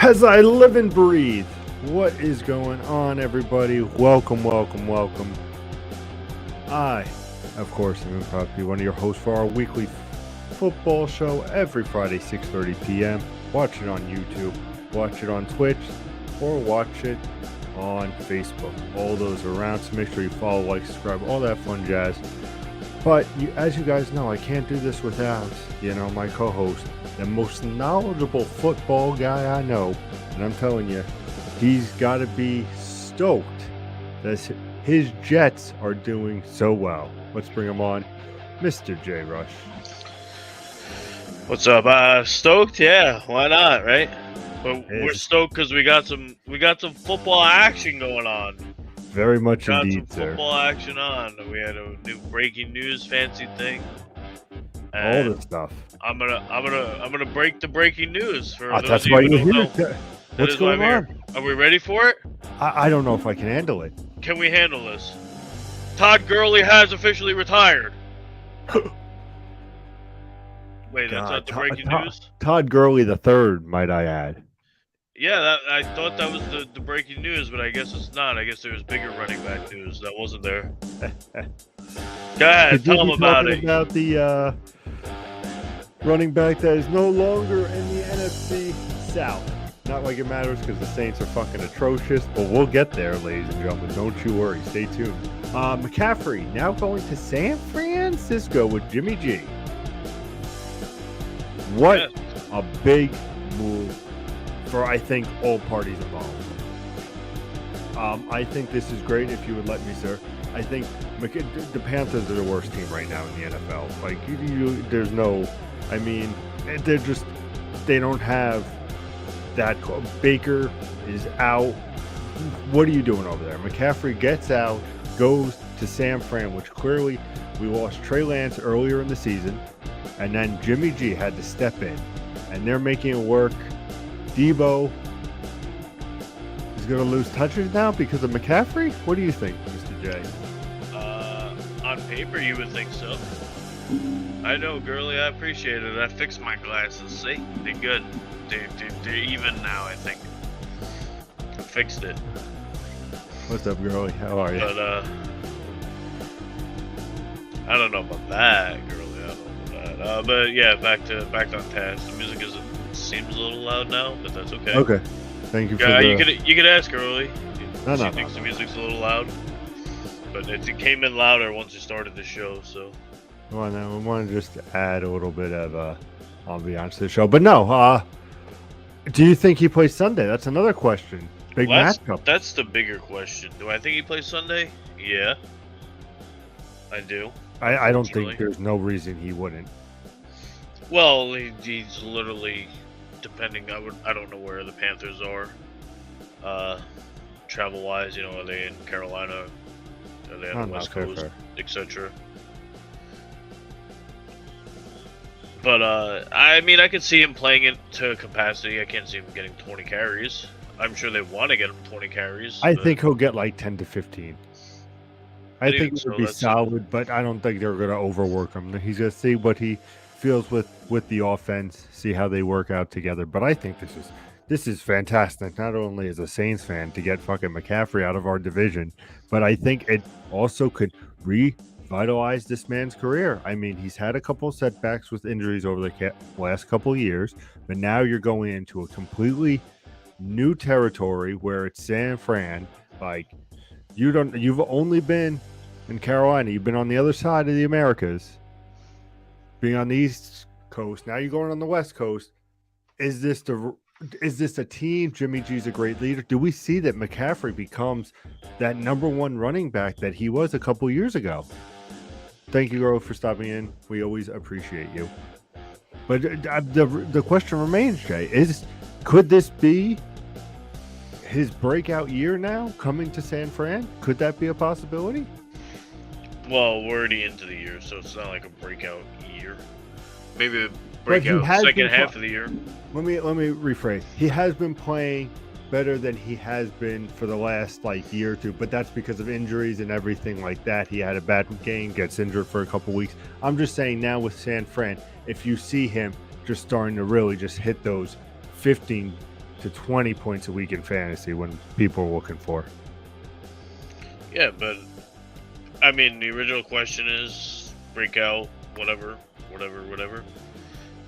As I live and breathe, what is going on, everybody? Welcome, welcome, welcome. I, of course, am proud to be one of your hosts for our weekly football show every Friday, 6:30 p.m. Watch it on YouTube, watch it on Twitch, or watch it on Facebook. All those are around, so make sure you follow, like, subscribe, all that fun jazz. But as you guys know, I can't do this without, my co-host, the most knowledgeable football guy I know. And I'm telling you, he's got to be stoked that his Jets are doing so well. Let's bring him on, Mr. J. Rush. What's up? Stoked? Yeah, why not, right? But we're stoked because we got some football action going on. Very much indeed, got some sir. football action on. We had a new breaking news fancy thing. All this stuff. I'm gonna break the breaking news for those that's of why you who you're don't here. know. What's going on? Are we ready for it? I don't know if I can handle it. Can we handle this? Todd Gurley has officially retired. Wait, that's not the breaking news? Todd Gurley the third, might I add. Yeah, I thought that was the breaking news, but I guess it's not. I guess there was bigger running back news that wasn't there. Go ahead, tell them about it. About the running back that is no longer in the NFC South. Not like it matters because the Saints are fucking atrocious, but we'll get there, ladies and gentlemen. Don't you worry. Stay tuned. McCaffrey now going to San Francisco with Jimmy G. What a big move for, I think, all parties involved. I think this is great, if you would let me, sir. I think the Panthers are the worst team right now in the NFL. Like, there's no, they don't have that. Baker is out. What are you doing over there? McCaffrey gets out, goes to San Fran, which clearly we lost Trey Lance earlier in the season, and then Jimmy G had to step in, and they're making it work. Debo is going to lose touches now because of McCaffrey? What do you think, Mr. J? On paper, you would think so. I know, Gurley, I appreciate it. I fixed my glasses. See? They're good. They're even now, I think. I fixed it. What's up, Gurley? How are you? But, I don't know about that, Gurley. I don't know about that. But, yeah, back on task. The music seems a little loud now, but that's okay. Okay. Thank you for you could ask Gurley. She thinks the music's a little loud. But it came in louder once you started the show, so. Well, now we want to just add a little bit of ambiance to the show. But no, do you think he plays Sunday? That's another question. Big matchup. That's the bigger question. Do I think he plays Sunday? Yeah. I do. I don't think there's no reason he wouldn't. Well, he's literally, depending, I don't know where the Panthers are, travel-wise, are they in Carolina? Are they on the West Coast, etc.? But, I could see him playing it to capacity. I can't see him getting 20 carries. I'm sure they want to get him 20 carries. I think he'll get like 10 to 15. I think it would be solid, but I don't think they're going to overwork him. He's going to see what he feels with the offense, see how they work out together. But I think this is fantastic, not only as a Saints fan to get fucking McCaffrey out of our division, but I think it also could revitalize this man's career. I mean, he's had a couple of setbacks with injuries over the last couple of years, but now you're going into a completely new territory where it's San Fran. Like, you've only been in Carolina, you've been on the other side of the Americas, being on the East Coast. Now you're going on the West Coast. Is this a team? Jimmy G's a great leader. Do we see that McCaffrey becomes that number one running back that he was a couple years ago? Thank you, girl, for stopping in. We always appreciate you. But the question remains, Jay, could this be his breakout year now, coming to San Fran? Could that be a possibility? Well, we're already into the year, so it's not like a breakout year. Maybe a breakout second half of the year. Let me rephrase. He has been playing better than he has been for the last year or two, but that's because of injuries and everything like that. He had a bad game, gets injured for a couple weeks. I'm just saying now with San Fran, if you see him just starting to really just hit those 15 to 20 points a week in fantasy when people are looking for. Yeah, but I mean, the original question is breakout, whatever.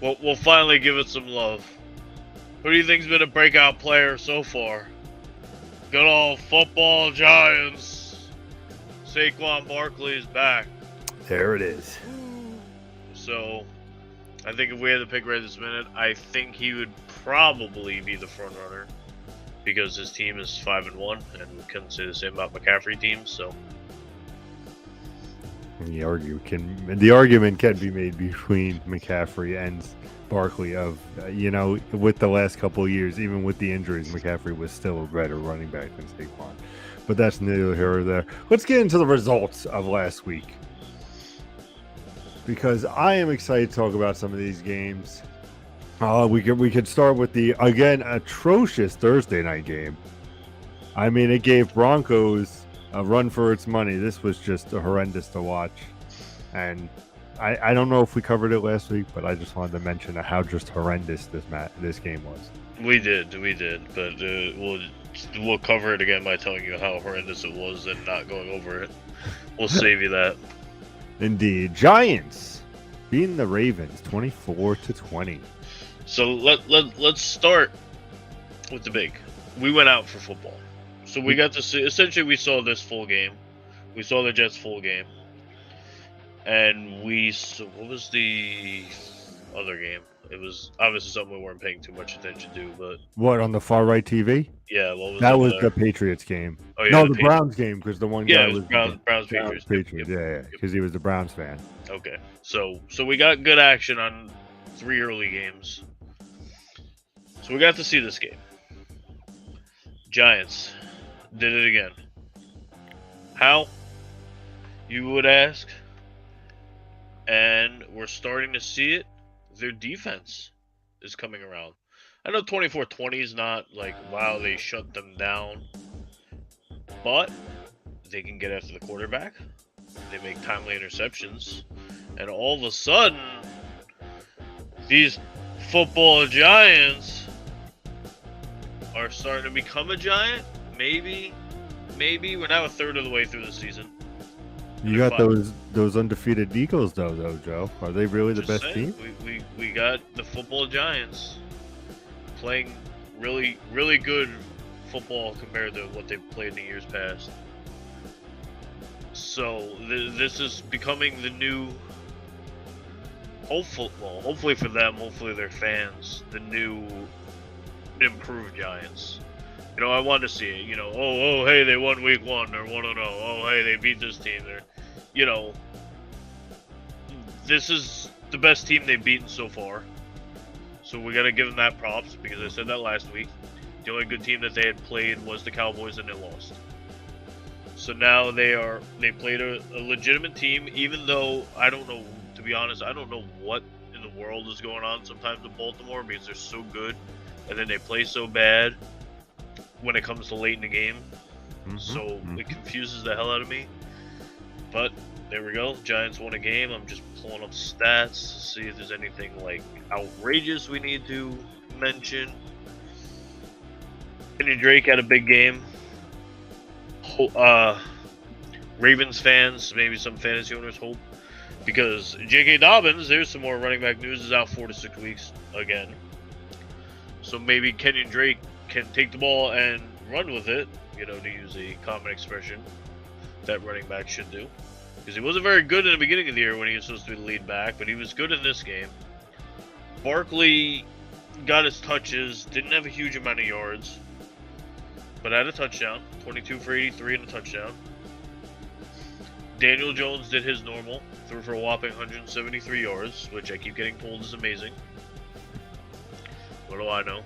We'll finally give it some love. Who do you think's been a breakout player so far? Good old football giants. Saquon Barkley is back. There it is. So, I think if we had to pick right this minute, I think he would probably be the front runner because his team is 5-1, and we couldn't say the same about McCaffrey teams. So, the argument can be made between McCaffrey and Barkley of, with the last couple of years, even with the injuries, McCaffrey was still a better running back than Saquon. But that's neither here nor there. Let's get into the results of last week, because I am excited to talk about some of these games. We could start with the, again, atrocious Thursday night game. I mean, it gave Broncos a run for its money. This was just horrendous to watch. And I don't know if we covered it last week, but I just wanted to mention how just horrendous this game was. We did, but we'll cover it again by telling you how horrendous it was and not going over it. We'll save you that. Indeed. Giants beating the Ravens 24-20. So let's start with the big. We went out for football. So we got to see, essentially we saw this full game. We saw the Jets full game. And what was the other game? It was obviously something we weren't paying too much attention to, but... What, on the far right TV? Yeah, what was that? Was the Patriots game. Oh, yeah, no, the Browns game, because the one guy was Browns Patriots. Patriots. Yeah, because he was a Browns fan. Okay, so we got good action on 3 early games. So we got to see this game. Giants did it again. How? You would ask. And we're starting to see it. Their defense is coming around. I know 24-20 is not like, wow, they shut them down. But they can get after the quarterback. They make timely interceptions. And all of a sudden, these football giants are starting to become a giant. Maybe. We're now a third of the way through the season. You got those undefeated Eagles, though, Joe. Are they really the best team? We got the football giants playing really, really good football compared to what they've played in the years past. So this is becoming the new, hopefully for them, hopefully their fans, the new improved Giants. I wanted to see it. Oh, hey, they won week 1. They're 1-0. Oh, hey, they beat this team. This is the best team they've beaten so far. So we got to give them that props because I said that last week. The only good team that they had played was the Cowboys and they lost. So now they played a legitimate team, even though I don't know, to be honest, I don't know what in the world is going on sometimes with Baltimore because they're so good and then they play so bad when it comes to late in the game. So it confuses the hell out of me. But there we go. Giants won a game. I'm just pulling up stats to see if there's anything like outrageous we need to mention. Kenyon Drake had a big game. Ravens fans, maybe some fantasy owners hope, because J.K. Dobbins, there's some more running back news, is out 4 to 6 weeks again. So maybe Kenyon Drake can take the ball and run with it, to use a common expression that running back should do. Because he wasn't very good in the beginning of the year when he was supposed to be the lead back, but he was good in this game. Barkley got his touches, didn't have a huge amount of yards, but had a touchdown, 22 for 83 and a touchdown. Daniel Jones did his normal, threw for a whopping 173 yards, which I keep getting told is amazing. What do I know?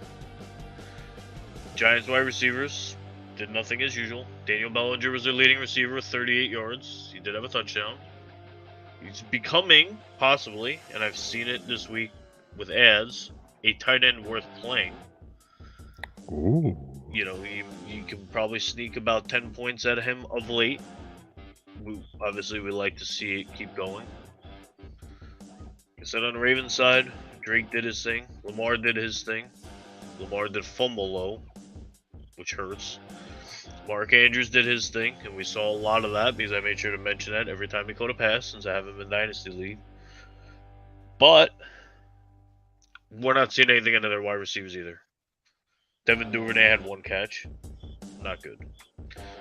Giants wide receivers did nothing as usual. Daniel Bellinger was their leading receiver with 38 yards. He did have a touchdown. He's becoming, possibly, and I've seen it this week with ads, a tight end worth playing. Ooh. You can probably sneak about 10 points out of him of late. Obviously, we like to see it keep going. Like I said, on the Ravens side, Drake did his thing. Lamar did his thing. Lamar did fumble low, which hurts. Mark Andrews did his thing, and we saw a lot of that because I made sure to mention that every time he caught a pass since I have him in Dynasty League. But we're not seeing anything into their wide receivers either. Devin Duvernay had 1 catch. Not good.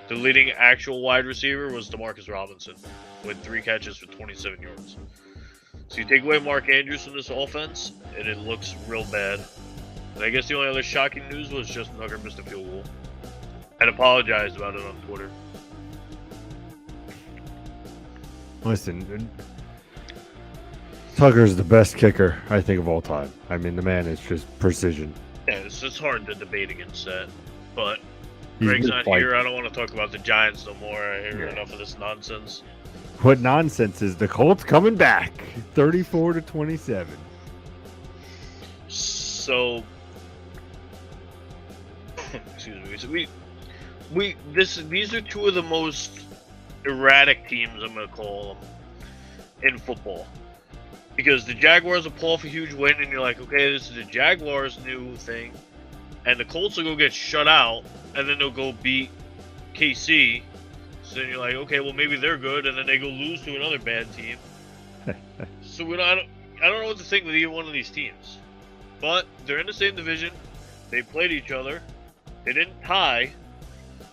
The leading actual wide receiver was Demarcus Robinson with 3 catches for 27 yards. So you take away Mark Andrews from this offense, and it looks real bad. And I guess the only other shocking news was Justin Tucker missed a field goal. And apologized about it on Twitter. Listen, Tucker's the best kicker, I think, of all time. I mean, the man is just precision. Yeah, it's hard to debate against that. But He's Greg's good not fight. here. I don't want to talk about the Giants no more. I hear enough of this nonsense. What nonsense is the Colts coming back, 34-27. So, excuse me. So these are 2 of the most erratic teams, I'm gonna call them, in football. Because the Jaguars will pull off a huge win, and you're like, okay, this is the Jaguars' new thing, and the Colts will go get shut out, and then they'll go beat KC. So then you're like, okay, well maybe they're good, and then they go lose to another bad team. So I don't know what to think with either one of these teams. But they're in the same division. They played each other. They didn't tie.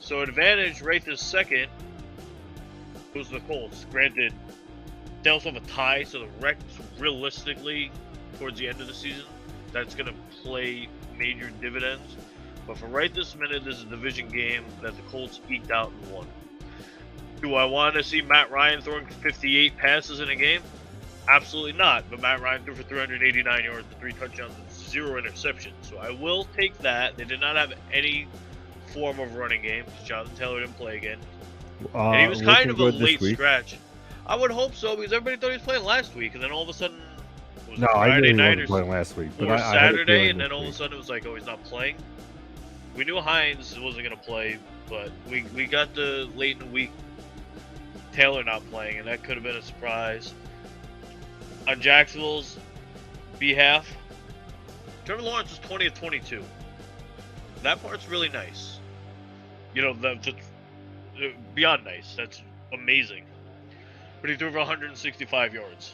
So advantage right this second goes to the Colts. Granted, they also have a tie, so the Rex realistically towards the end of the season, that's going to play major dividends. But for right this minute, this is a division game that the Colts eked out and won. Do I want to see Matt Ryan throwing 58 passes in a game? Absolutely not. But Matt Ryan threw for 389 yards, 3 touchdowns, and 0 interceptions. So I will take that. They did not have any form of running game. Jonathan Taylor didn't play again. And he was kind of a late scratch. I would hope so, because everybody thought he was playing last week, and then all of a sudden it was Friday night or last week, but Saturday, and then all of a sudden it was like, oh, he's not playing. We knew Hines wasn't going to play, but we got the late in the week Taylor not playing, and that could have been a surprise. On Jacksonville's behalf, Trevor Lawrence was 20 of 22. That part's really nice. You know, that's beyond nice. That's amazing. But he threw for 165 yards.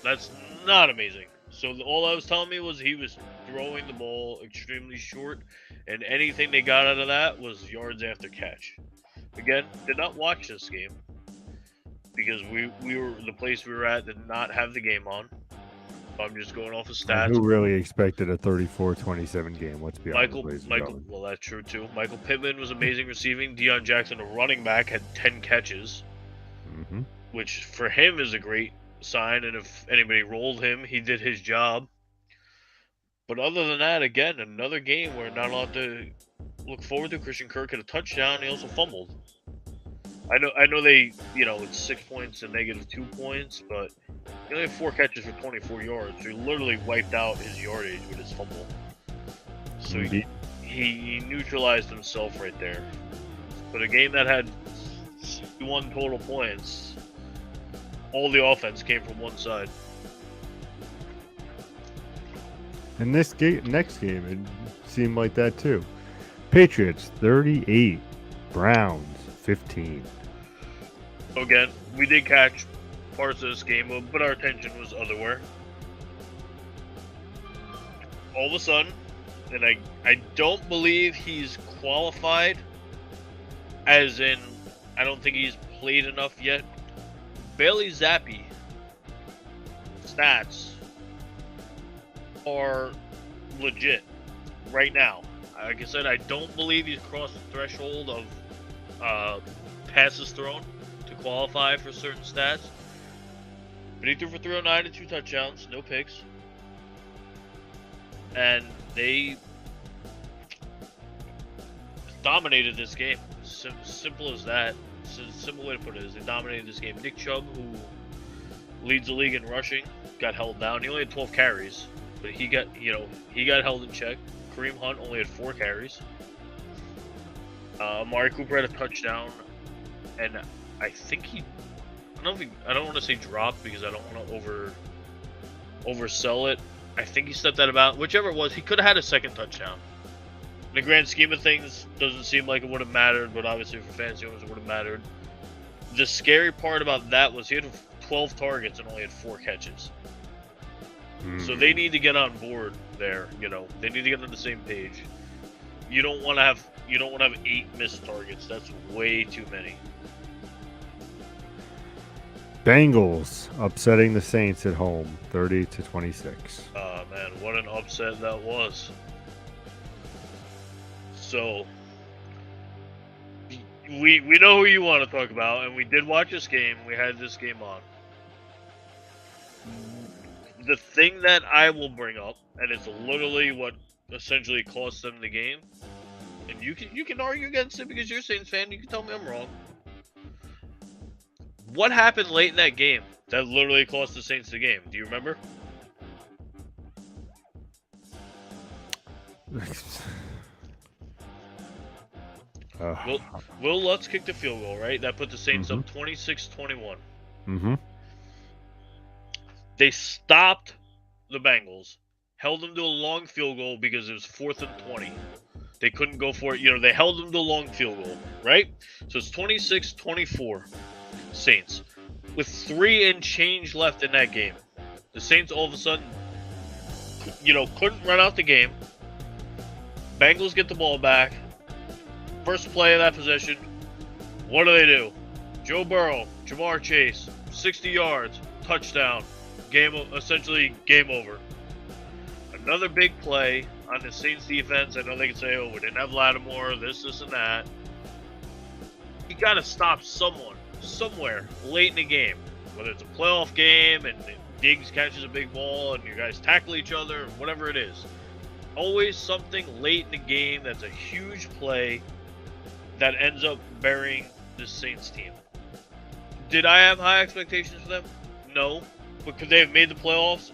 That's not amazing. So all I was telling me was he was throwing the ball extremely short, and anything they got out of that was yards after catch. Again, did not watch this game because we were the place we were at did not have the game on. I'm just going off of stats. Who really expected a 34-27 game? Let's be honest. Michael, well, that's true too. Michael Pittman was amazing receiving. Deion Jackson, a running back, had 10 catches, which for him is a great sign. And if anybody rolled him, he did his job. But other than that, again, another game where not a lot to look forward to. Christian Kirk had a touchdown. He also fumbled. I know they, it's 6 points and negative 2 points, but he only had 4 catches for 24 yards. So he literally wiped out his yardage with his fumble. So he neutralized himself right there. But a game that had 61 total points, all the offense came from one side. And this next game, it seemed like that too. Patriots 38, Browns 15. Again, we did catch parts of this game, but our attention was otherwhere. All of a sudden, and I don't believe he's qualified, as in, I don't think he's played enough yet. Bailey Zappi stats are legit right now. Like I said, I don't believe he's crossed the threshold of passes thrown to qualify for certain stats. But he threw for 309 and 2 touchdowns, no picks. And they dominated this game. Simple as that. Simple way to put it is they dominated this game. Nick Chubb, who leads the league in rushing, got held down. He only had 12 carries, but he got held in check. Kareem Hunt only had 4 carries. Amari Cooper had a touchdown, and I think I don't want to say dropped because I don't want to oversell it, I think he stepped out of bounds. Whichever it was, he could have had a second touchdown. In the grand scheme of things, doesn't seem like it would have mattered, but obviously for fantasy owners, it would have mattered. The scary part about that was he had 12 targets and only had 4 catches. So they need to get on board there. They need to get on the same page. You don't want to have 8 missed targets. That's way too many. Bengals upsetting the Saints at home, 30-26. Oh man, what an upset that was. So we know who you want to talk about, and we did watch this game. We had this game on. The thing that I will bring up, and it's literally what essentially cost them the game, and you can argue against it because you're a Saints fan. You can tell me I'm wrong. What happened late in that game that literally cost the Saints the game? Do you remember? Will Lutz kicked the field goal, right? That put the Saints up 26-21. Mm-hmm. They stopped the Bengals, held them to a long field goal because it was 4th and 20. They couldn't go for it. They held them to a long field goal, right? So it's 26-24, Saints. With 3 and change left in that game, the Saints all of a sudden, couldn't run out the game. Bengals get the ball back. First play of that possession, what do? Joe Burrow, Jamar Chase, 60 yards, touchdown, essentially game over. Another big play on the Saints defense. I know they can say, we didn't have Lattimore, this, and that. You got to stop someone, somewhere, late in the game. Whether it's a playoff game and Diggs catches a big ball and you guys tackle each other, whatever it is. Always something late in the game that's a huge play that ends up burying the Saints team. Did I have high expectations for them? No. But could they have made the playoffs?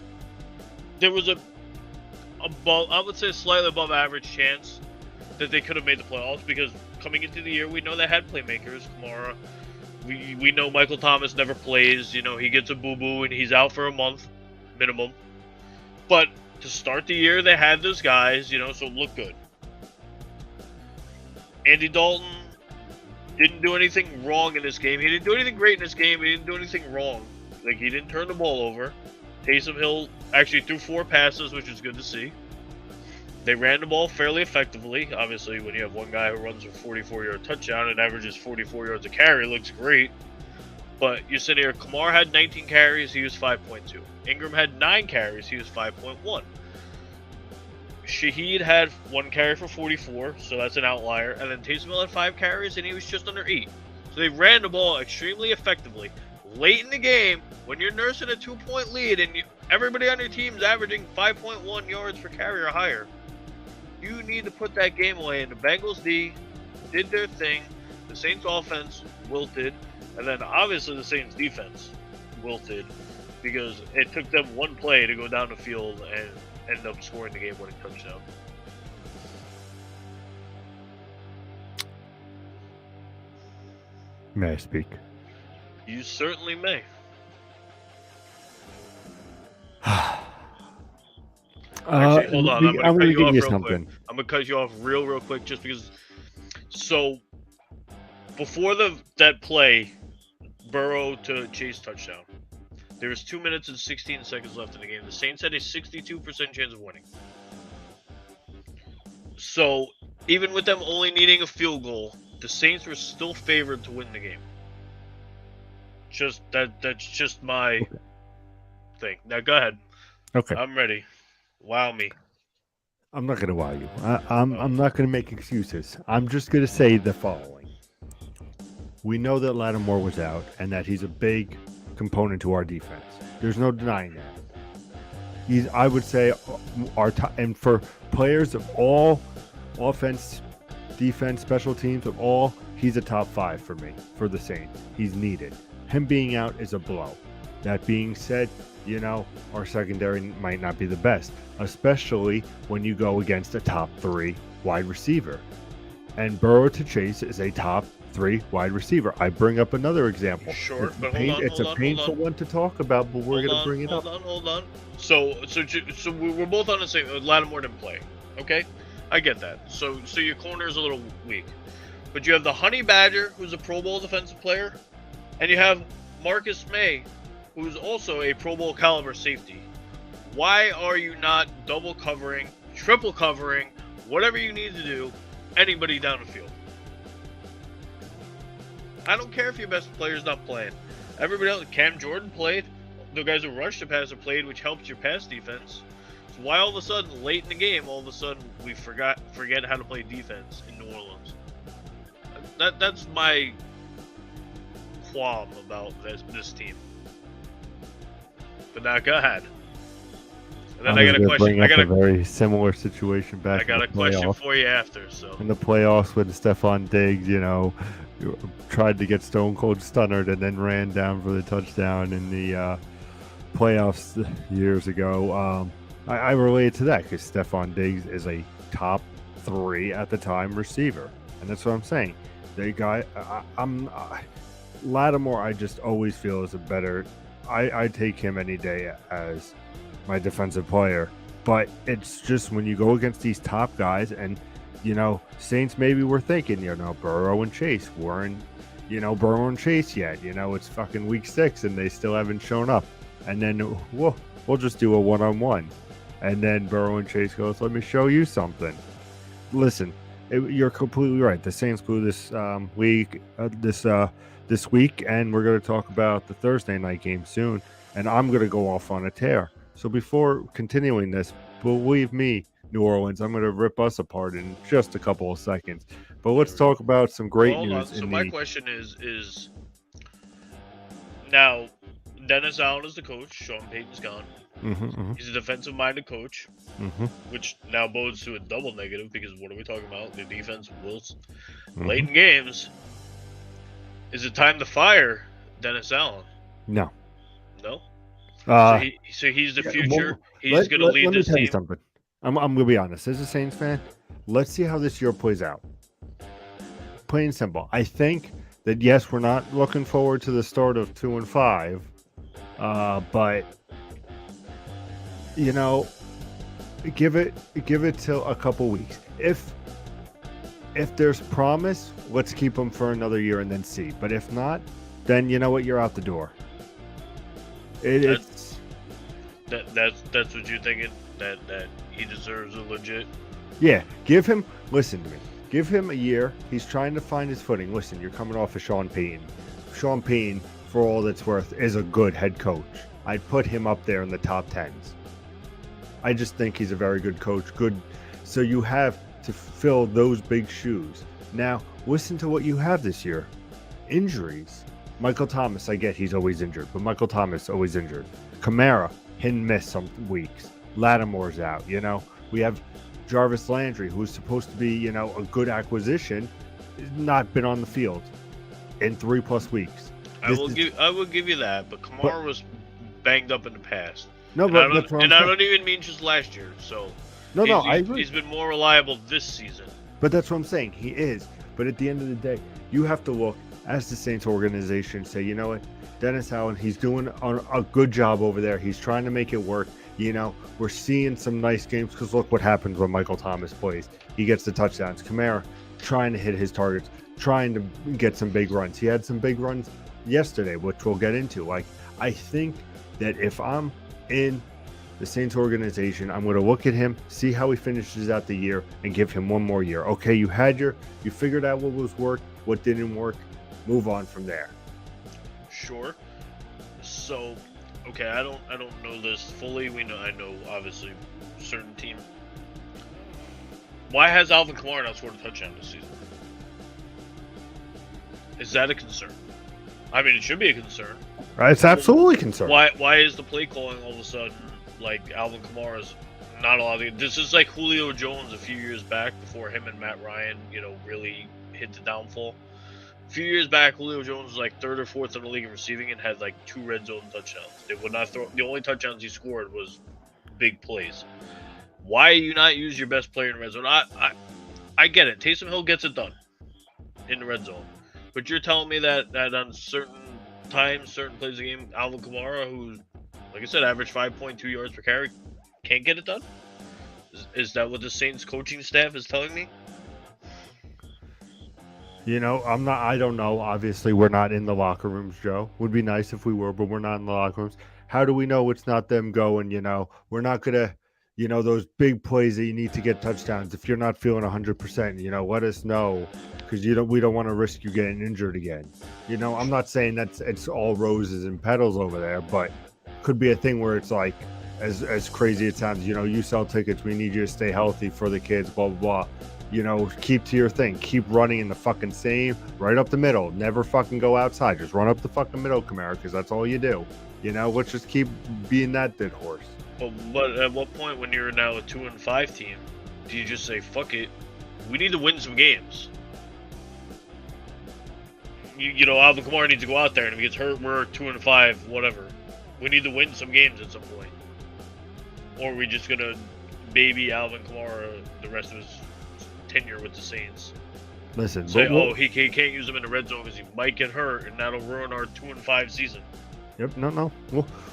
There was I would say a slightly above average chance that they could have made the playoffs because coming into the year, we know they had playmakers. Kamara, we know Michael Thomas never plays. He gets a boo-boo and he's out for a month minimum. But to start the year, they had those guys, so it looked good. Andy Dalton didn't do anything wrong in this game. He didn't do anything great in this game. He didn't do anything wrong. He didn't turn the ball over. Taysom Hill actually threw 4 passes, which is good to see. They ran the ball fairly effectively. Obviously, when you have one guy who runs a 44-yard touchdown and averages 44 yards a carry, it looks great. But you sit here, Kamara had 19 carries, he was 5.2. Ingram had 9 carries, he was 5.1. Shaheed had 1 carry for 44, so that's an outlier. And then Taysom Hill had 5 carries, and he was just under 8. So they ran the ball extremely effectively. Late in the game, when you're nursing a 2-point lead and everybody on your team is averaging 5.1 yards per carry or higher, you need to put that game away. And the Bengals D did their thing. The Saints offense wilted. And then obviously the Saints defense wilted because it took them 1 play to go down the field and end up scoring the game-winning touchdown. May I speak? You certainly may. Actually, hold on. I'm going to give you something. I'm going to cut you off real quick just because. So, before that play, Burrow to Chase touchdown, there was 2 minutes and 16 seconds left in the game. The Saints had a 62% chance of winning. So, even with them only needing a field goal, the Saints were still favored to win the game. That's just my thing. Now go ahead. Okay. I'm ready. Wow me. I'm not gonna wow you. I'm not gonna make excuses. I'm just gonna say the following. We know that Lattimore was out and that he's a big component to our defense. There's no denying that. I would say our top, and for players of all offense, defense, special teams of all, he's a top 5 for me for the Saints. He's needed. Him being out is a blow. That being said, our secondary might not be the best, especially when you go against a top 3 wide receiver. And Burrow to Chase is a top 3 wide receiver. I bring up another example. Sure, It's but it's a painful one to talk about, but we're going to bring it up. Hold on. So we're both on the same. Lattimore didn't play. Okay, I get that. So your corner is a little weak, but you have the Honey Badger, who's a Pro Bowl defensive player, and you have Marcus May, who's also a Pro Bowl caliber safety. Why are you not double covering, triple covering, whatever you need to do, anybody down the field? I don't care if your best player's not playing. Everybody else, Cam Jordan played. The guys who rushed the passer played, which helped your pass defense. So why all of a sudden, late in the game, all of a sudden we forget how to play defense in New Orleans? That's my qualm about this team. But now go ahead. And then I got a question. I got a very similar situation back. I got a question for you after. So in the playoffs, when Stephon Diggs, tried to get Stone Cold Stunnered and then ran down for the touchdown in the playoffs years ago. I relate to that because Stephon Diggs is a top 3 at the time receiver, and that's what I'm saying. Lattimore, I just always feel is a better. I take him any day as my defensive player, but it's just when you go against these top guys, and Saints maybe were thinking, Burrow and Chase weren't, Burrow and Chase yet. It's fucking week 6 and they still haven't shown up, and then we'll just do a one-on-one, and then Burrow and Chase goes, let me show you something. Listen, you're completely right. The Saints blew this week, this week, and we're going to talk about the Thursday night game soon, and I'm going to go off on a tear. So before continuing this, believe me, New Orleans, I'm going to rip us apart in just a couple of seconds. But let's talk about some great news. So my question is now Dennis Allen is the coach. Sean Payton's gone. He's a defensive-minded coach, which now bodes to a double negative because what are we talking about? The defense will late in games. Is it time to fire Dennis Allen? No. No? So he's the future. He's going to lead this team. Let me tell you something. I'm going to be honest. As a Saints fan, let's see how this year plays out. Plain and simple. I think that, yes, we're not looking forward to the start of 2-5, but, give it till a couple weeks. If there's promise, let's keep them for another year and then see. But if not, then you know what? You're out the door. That's what you're thinking? That he deserves a legit? Yeah, listen to me. Give him a year. He's trying to find his footing. Listen, you're coming off of Sean Payton. Sean Payton, for all that's worth, is a good head coach. I'd put him up there in the top 10s. I just think he's a very good coach. Good. So you have to fill those big shoes. Now, listen to what you have this year. Injuries. Michael Thomas, I get he's always injured, but Michael Thomas always injured. Kamara, hit and miss some weeks. Lattimore's out, We have Jarvis Landry, who's supposed to be, a good acquisition, not been on the field in 3+ weeks. I will give you that, but Kamara was banged up in the past. No, and I don't even mean just last year. So I agree. He's been more reliable this season. But that's what I'm saying. He is. But at the end of the day, you have to look as the Saints organization. Say, you know what, Dennis Allen, he's doing a good job over there. He's trying to make it work. We're seeing some nice games because look what happens when Michael Thomas plays. He gets the touchdowns. Kamara trying to hit his targets, trying to get some big runs. He had some big runs yesterday, which we'll get into. I think that if I'm in the Saints organization, I'm going to look at him, see how he finishes out the year, and give him one more year. Okay, you figured out what was worked, what didn't work. Move on from there. Sure. So, okay, I don't know this fully. I know obviously certain team. Why has Alvin Kamara not scored a touchdown this season? Is that a concern? I mean, it should be a concern. It's absolutely a concern. Why is the play calling all of a sudden like Alvin Kamara's not allowed? This is like Julio Jones a few years back before him and Matt Ryan, really hit the downfall. A few years back, Julio Jones was like 3rd or 4th in the league in receiving and had like 2 red zone touchdowns. They would not throw. The only touchdowns he scored was big plays. Why you not use your best player in the red zone? I get it. Taysom Hill gets it done in the red zone. But you're telling me that on certain times, certain plays of the game, Alvin Kamara, who, like I said, averaged 5.2 yards per carry, can't get it done? Is that what the Saints coaching staff is telling me? I don't know. Obviously, we're not in the locker rooms, Joe. Would be nice if we were, but we're not in the locker rooms. How do we know it's not them going, we're not going to, those big plays that you need to get touchdowns. If you're not feeling 100%, let us know, because we don't want to risk you getting injured again. I'm not saying it's all roses and petals over there, but could be a thing where it's like, as crazy it sounds, you sell tickets, we need you to stay healthy for the kids, blah, blah, blah. Keep to your thing. Keep running in the fucking same, right up the middle. Never fucking go outside. Just run up the fucking middle, Kamara, because that's all you do. Let's just keep being that dead horse. Well, but at what point, when you're now a 2-5 team, do you just say, fuck it, we need to win some games? Alvin Kamara needs to go out there, and if he gets hurt, we're 2-5, whatever. We need to win some games at some point. Or are we just going to baby Alvin Kamara the rest of his tenure with the Saints? Listen, say, he can't use him in the red zone because he might get hurt, and that'll ruin our 2-5 season. Yep, no.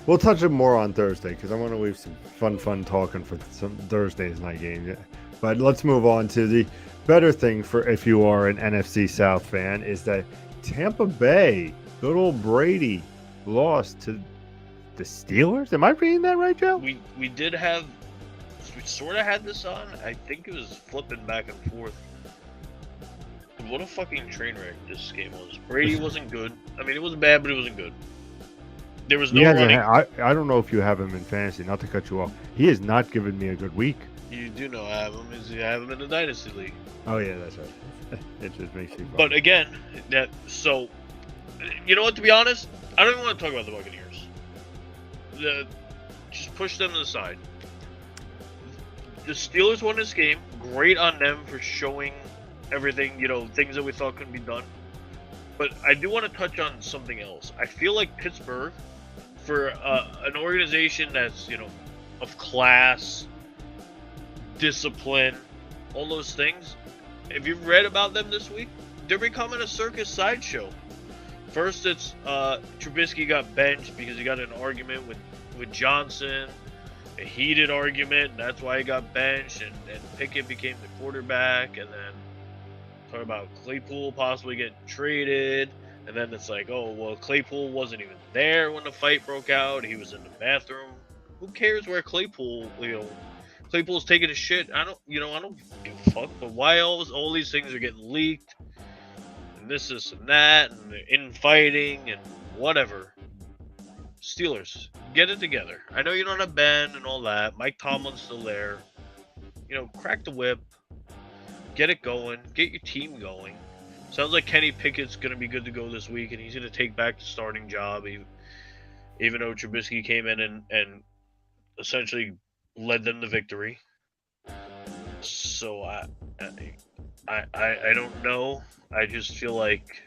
We'll touch it more on Thursday, because I want to leave some fun talking for some Thursday's night game. But let's move on to the better thing for if you are an NFC South fan, is that Tampa Bay, good old Brady, lost to the Steelers. Am I reading that right, Joe? We sort of had this on. I think it was flipping back and forth. What a fucking train wreck this game was. Brady wasn't good. I mean, it wasn't bad, but it wasn't good. There was no running. I don't know if you have him in fantasy, not to cut you off. He has not given me a good week. You do know I have him. I have him in the Dynasty League. Oh, yeah, that's right. It just makes you fun. But again, you know what, to be honest, I don't even want to talk about the Buccaneers. Just push them to the side. The Steelers won this game. Great on them for showing everything, things that we thought couldn't be done. But I do want to touch on something else. I feel like Pittsburgh, for an organization that's, of class, discipline, all those things, if you've read about them this week, they're becoming a circus sideshow. First, it's Trubisky got benched because he got in an argument with Johnson, a heated argument, and that's why he got benched, and Pickett became the quarterback, and then talking about Claypool possibly getting traded, and then it's like, oh, well, Claypool wasn't even there when the fight broke out. He was in the bathroom. Who cares where Claypool's taking a shit? I don't give a fuck. But why all these things are getting leaked, and this and that, and infighting and whatever. Steelers, get it together. I know you don't have Ben and all that. Mike Tomlin's still there. Crack the whip. Get it going. Get your team going. Sounds like Kenny Pickett's going to be good to go this week, and he's going to take back the starting job, even though Trubisky came in and essentially led them to victory. So I don't know. I just feel like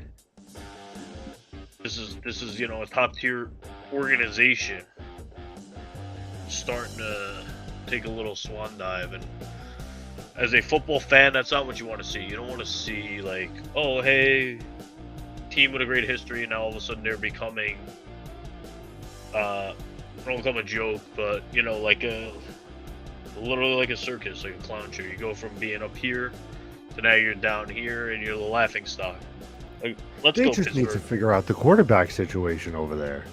this is a top tier organization starting to take a little swan dive, and as a football fan, that's not what you want to see. You don't want to see, like, oh, hey, team with a great history, and now all of a sudden they're becoming, I don't become a joke, but, literally like a circus, like a clown show. You go from being up here to now you're down here, and you're the laughing stock. Like, they go, just Pittsburgh. need to figure out the quarterback situation over there.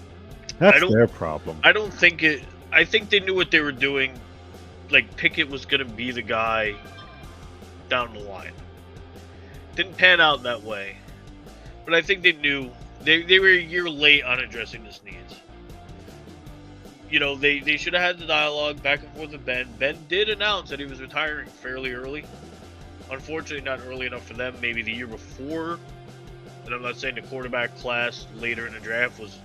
That's their problem. I think they knew what they were doing. Like, Pickett was going to be the guy down the line. Didn't pan out that way. But I think they knew. They were a year late on addressing this needs. They should have had the dialogue back and forth with Ben. Ben did announce that he was retiring fairly early. Unfortunately, not early enough for them. Maybe the year before. And I'm not saying the quarterback class later in the draft was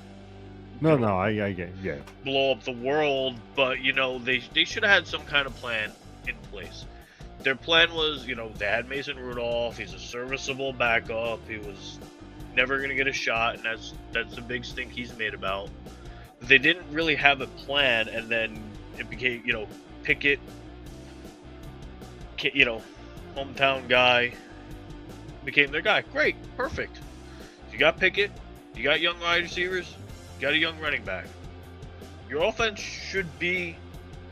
I get, yeah, blow up the world, but they should have had some kind of plan in place. Their plan was, they had Mason Rudolph. He's a serviceable backup. He was never going to get a shot, and that's the big stink he's made about. They didn't really have a plan, and then it became, Pickett, hometown guy, became their guy. Great, perfect. got Pickett, you got young wide receivers, you got a young running back. Your offense should be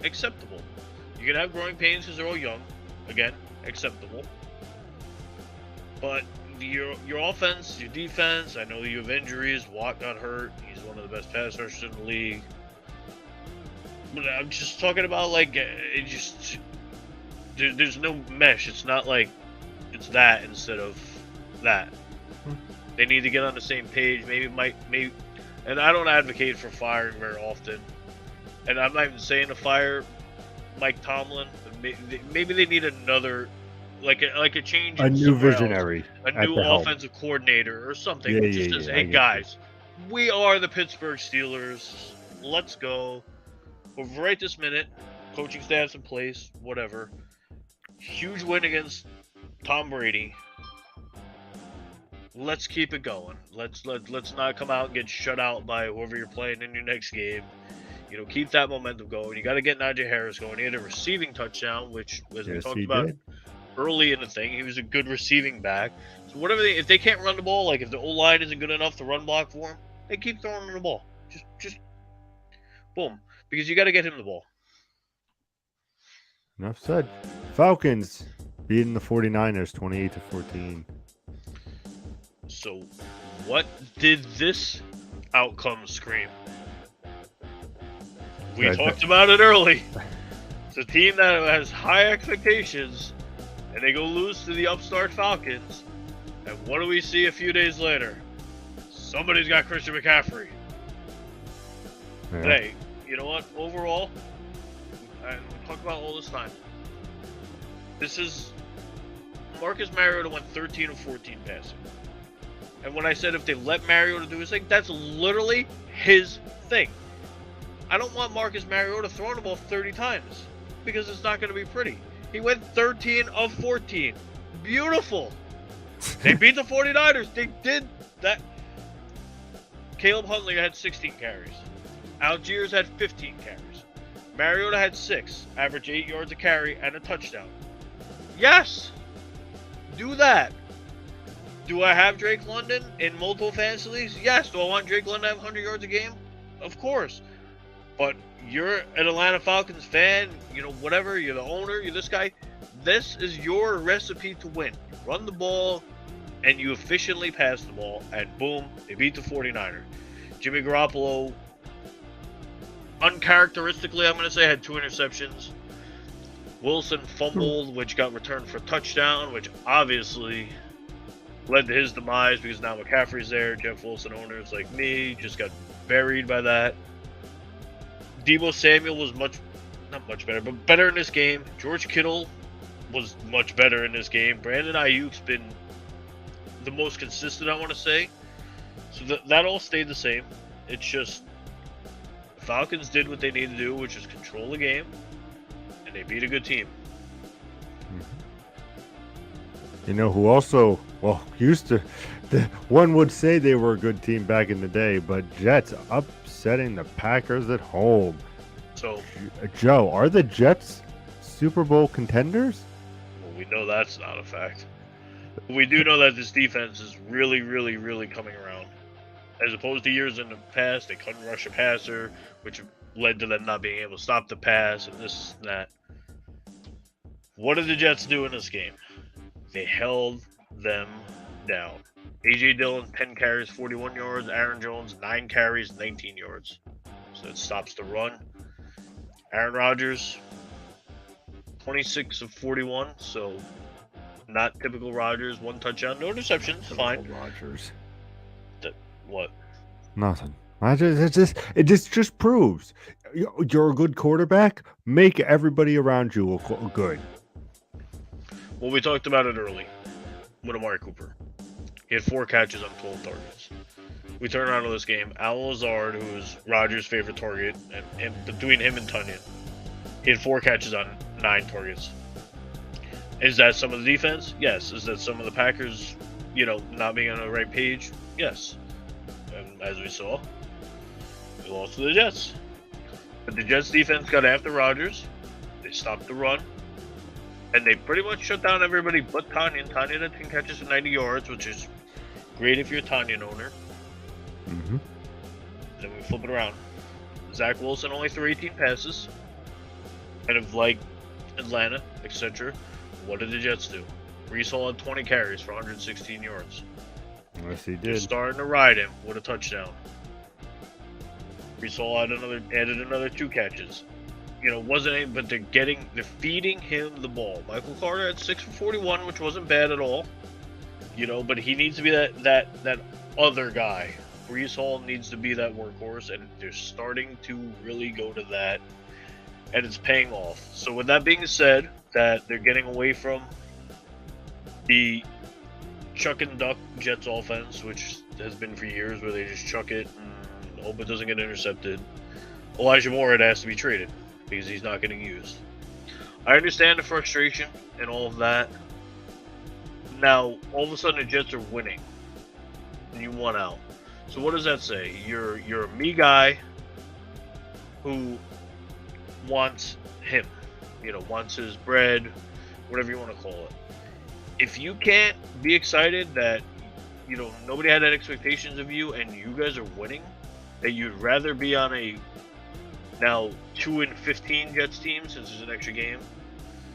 acceptable. You can have growing pains because they're all young. Again, acceptable. But your offense, your defense, I know you have injuries. Watt got hurt. He's one of the best pass rushers in the league. But I'm just talking about, like, there's no mesh. It's not like it's that instead of that. They need to get on the same page. Maybe, and I don't advocate for firing very often. And I'm not even saying to fire Mike Tomlin. Maybe they need another, like a change. A new visionary. A new offensive coordinator or something. Yeah, just says, hey guys, we are the Pittsburgh Steelers. Let's go. But right this minute, coaching staff's in place. Whatever. Huge win against Tom Brady. Let's keep it going. Let's not come out and get shut out by whoever you're playing in your next game. You know, keep that momentum going. You got to get Najee Harris going. He had a receiving touchdown, which, as we talked about early in the thing, he was a good receiving back. So whatever if they can't run the ball, like if the O-line isn't good enough to run block for him, they keep throwing him the ball. Just boom, because you got to get him the ball. Enough said. Falcons beating the 49ers 28-14. So, what did this outcome scream? We talked about it early. It's a team that has high expectations, and they go lose to the upstart Falcons. And what do we see a few days later? Somebody's got Christian McCaffrey. Yeah. Hey, you know what? Overall, and we talk about all this time. This is Marcus Mariota went 13 of 14 passing. And when I said if they let Mariota do his thing, that's literally his thing. I don't want Marcus Mariota throwing the ball 30 times because it's not going to be pretty. He went 13 of 14. Beautiful. They beat the 49ers. They did that. Caleb Huntley had 16 carries. Algiers had 15 carries. Mariota had 6, average 8 yards a carry and a touchdown. Yes. Do that. Do I have Drake London in multiple fantasy leagues? Yes. Do I want Drake London to have 100 yards a game? Of course. But you're an Atlanta Falcons fan, you know, whatever, you're the owner, you're this guy. This is your recipe to win. You run the ball, and you efficiently pass the ball, and boom, they beat the 49ers. Jimmy Garoppolo, uncharacteristically, I'm going to say, had 2 interceptions. Wilson fumbled, which got returned for a touchdown, which obviously led to his demise because now McCaffrey's there. Jeff Wilson owners like me just got buried by that. Deebo Samuel was not much better, but better in this game. George Kittle was much better in this game. Brandon Ayuk's been the most consistent, I want to say. So that all stayed the same. It's just the Falcons did what they needed to do, which is control the game, and they beat a good team. You know who also, used to, one would say they were a good team back in the day, but Jets upsetting the Packers at home. So, Joe, are the Jets Super Bowl contenders? Well, we know that's not a fact. We do know that this defense is really, really, really coming around. As opposed to years in the past, they couldn't rush a passer, which led to them not being able to stop the pass and this and that. What did the Jets do in this game? They held them down. A.J. Dillon, 10 carries, 41 yards. Aaron Jones, 9 carries, 19 yards. So it stops the run. Aaron Rodgers, 26 of 41. So not typical Rodgers. 1 touchdown, no interceptions. Fine. Rodgers. What? Nothing. It just proves you're a good quarterback. Make everybody around you good. Well, we talked about it early with Amari Cooper. He had 4 catches on 12 targets. We turn around to this game. Alan Lazard, who is Rodgers' favorite target, and between him and Tunyon, he had 4 catches on 9 targets. Is that some of the defense? Yes. Is that some of the Packers, not being on the right page? Yes. And as we saw, we lost to the Jets. But the Jets defense got after Rodgers. They stopped the run. And they pretty much shut down everybody but Tunyon. Tunyon had 10 catches for 90 yards, which is great if you're a Tanyan owner. Mm-hmm. Then we flip it around. Zach Wilson only threw 18 passes. Kind of like Atlanta, etc. What did the Jets do? Brees Hall had 20 carries for 116 yards. Yes, he They're did. starting to ride him with a touchdown. Brees Hall added another 2 catches. You know, but they're feeding him the ball. Michael Carter had 6 for 41, which wasn't bad at all. You know, but he needs to be that other guy. Brees Hall needs to be that workhorse, and they're starting to really go to that, and it's paying off. So with that being said, that they're getting away from the chuck and duck Jets offense, which has been for years, where they just chuck it and hope it doesn't get intercepted. Elijah Moore has to be traded because he's not getting used. I understand the frustration and all of that. Now, all of a sudden, the Jets are winning, and you won out. So what does that say? You're a me guy who wants him, you know, wants his bread, whatever you want to call it. If you can't be excited that, you know, nobody had that expectations of you and you guys are winning, that you'd rather be on a now 2-15 Jets team since there's an extra game.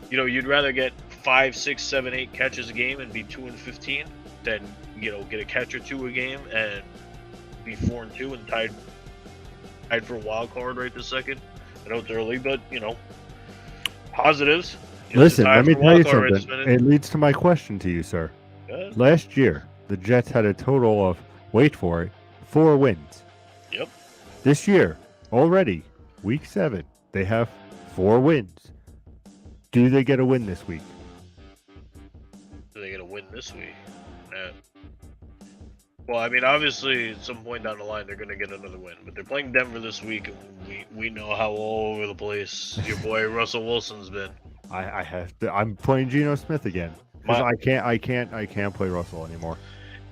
You know, you'd rather get 5, 6, 7, 8 catches a game and be 2-15 than, you know, get a catch or 2 a game and be 4-2 and tied for a wild card right this second. I know it's early, but you know, positives. Listen, let me tell you something. It leads to my question to you, sir. Last year, the Jets had a total of, wait for it, 4 wins. Yep. This year, already, week 7, they have 4 wins. Do they get a win this week? Do they get a win this week? Well, I mean, obviously, at some point down the line, they're going to get another win. But they're playing Denver this week, and we know how all over the place your boy Russell Wilson's been. I have to. I'm playing Geno Smith again because I can't play Russell anymore.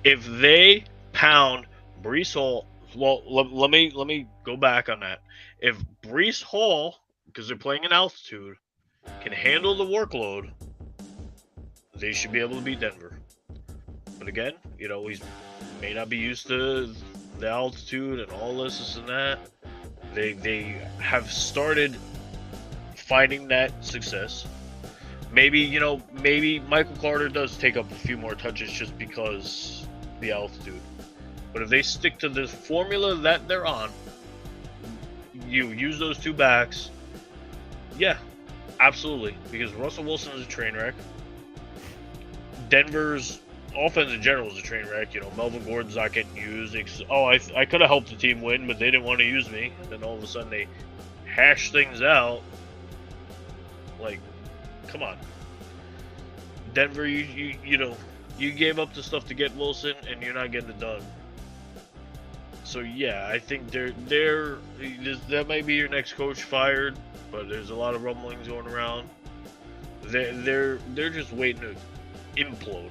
If they pound Brees Hall, well, let me go back on that. If Brees Hall, because they're playing in altitude, can handle the workload, they should be able to beat Denver. But again, you know, he may not be used to the altitude and all this and that. They have started finding that success. Maybe Michael Carter does take up a few more touches just because the altitude. But if they stick to the formula that they're on, you use those 2 backs, yeah, absolutely. Because Russell Wilson is a train wreck. Denver's offense in general is a train wreck. You know, Melvin Gordon's not getting used. I could have helped the team win, but they didn't want to use me. And then all of a sudden they hash things out. Like, come on, Denver. You know, you gave up the stuff to get Wilson, and you're not getting it done. So yeah, I think that might be your next coach fired, but there's a lot of rumblings going around. They're just waiting to implode.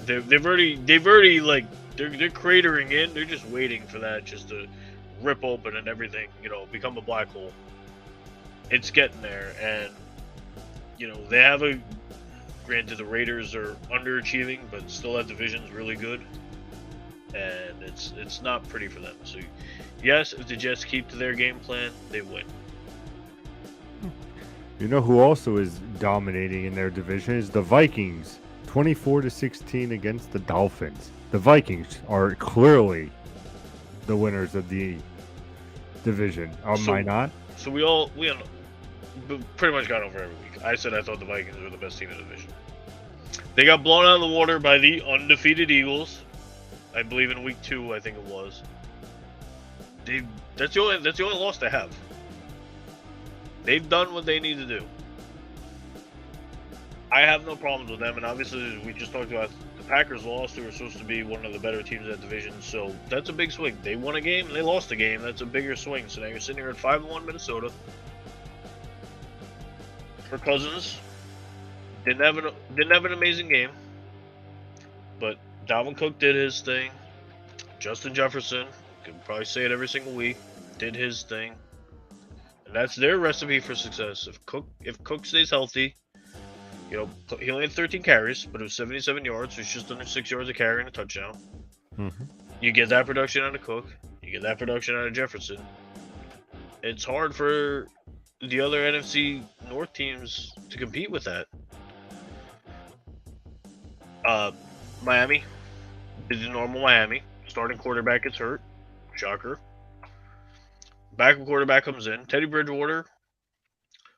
They've already like they're cratering in. They're just waiting for that just to rip open and everything, you know, become a black hole. It's getting there, and you know, they have granted the Raiders are underachieving, but still that division's really good. And it's not pretty for them. So yes, if the Jets keep to their game plan, they win. You know who also is dominating in their division is the Vikings. 24-16 against the Dolphins. The Vikings are clearly the winners of the division. Am I not? So we pretty much got over every week. I said I thought the Vikings were the best team in the division. They got blown out of the water by the undefeated Eagles. I believe in week 2, I think it was. That's the only loss they have. They've done what they need to do. I have no problems with them, and obviously we just talked about the Packers lost. They were supposed to be one of the better teams in that division, so that's a big swing. They won a game and they lost a game. That's a bigger swing. So now you're sitting here at 5-1 Minnesota. For Cousins, didn't have an amazing game, but Dalvin Cook did his thing. Justin Jefferson, could probably say it every single week, did his thing, and that's their recipe for success. If Cook stays healthy, you know, he only had 13 carries, but it was 77 yards, so it's just under 6 yards a carry and a touchdown. Mm-hmm. You get that production out of Cook. You get that production out of Jefferson. It's hard for the other NFC North teams to compete with that. Miami is a normal Miami. Starting quarterback gets hurt. Shocker. Backup quarterback comes in. Teddy Bridgewater,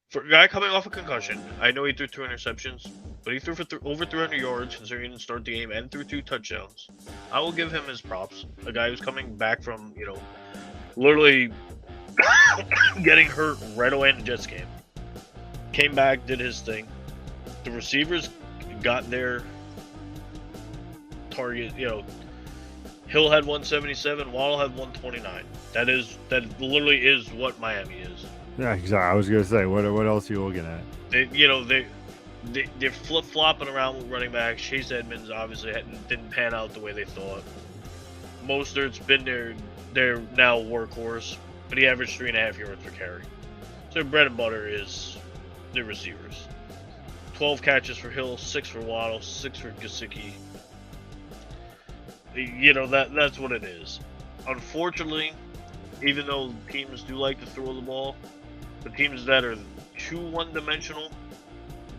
for a guy coming off a concussion, I know he threw 2 interceptions, but he threw for over 300 yards considering he didn't start the game and threw 2 touchdowns. I will give him his props. A guy who's coming back from, literally getting hurt right away in the Jets game. Came back, did his thing. The receivers got their target, Hill had 177, Waddle had 129. That literally is what Miami is. Yeah, exactly. I was gonna say, what else are you looking at? They're flip flopping around with running backs. Chase Edmonds obviously didn't pan out the way they thought. Mostert's been their now workhorse, but he averaged 3.5 yards per carry. So their bread and butter is their receivers. 12 catches for Hill, 6 for Waddle, 6 for Gesicki. That's what it is. Unfortunately, even though teams do like to throw the ball, the teams that are too one-dimensional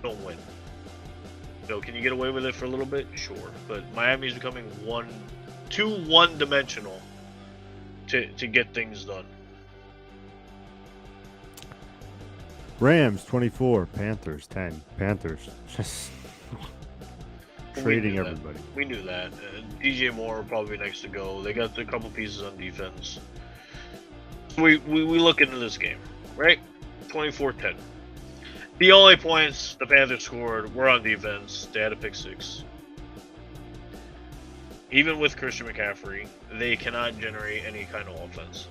don't win. Can you get away with it for a little bit? Sure. But Miami's becoming too one-dimensional to get things done. Rams 24, Panthers 10. Panthers just trading everybody. We knew that. DJ Moore will probably be next to go. They got a couple pieces on defense. We look into this game, right? 24-10. The only points the Panthers scored were on defense. They had a pick 6. Even with Christian McCaffrey, they cannot generate any kind of offense.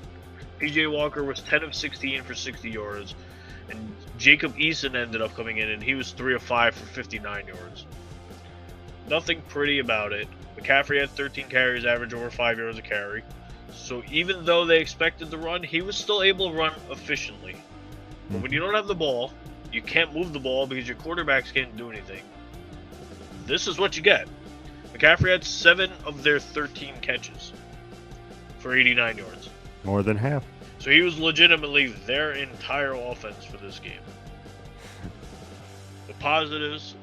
PJ Walker was 10 of 16 for 60 yards, and Jacob Eason ended up coming in, and he was 3 of 5 for 59 yards. Nothing pretty about it. McCaffrey had 13 carries, average over 5 yards a carry. So even though they expected the run, he was still able to run efficiently. But when you don't have the ball, you can't move the ball because your quarterbacks can't do anything. This is what you get. McCaffrey had 7 of their 13 catches for 89 yards. More than half. So he was legitimately their entire offense for this game. The positives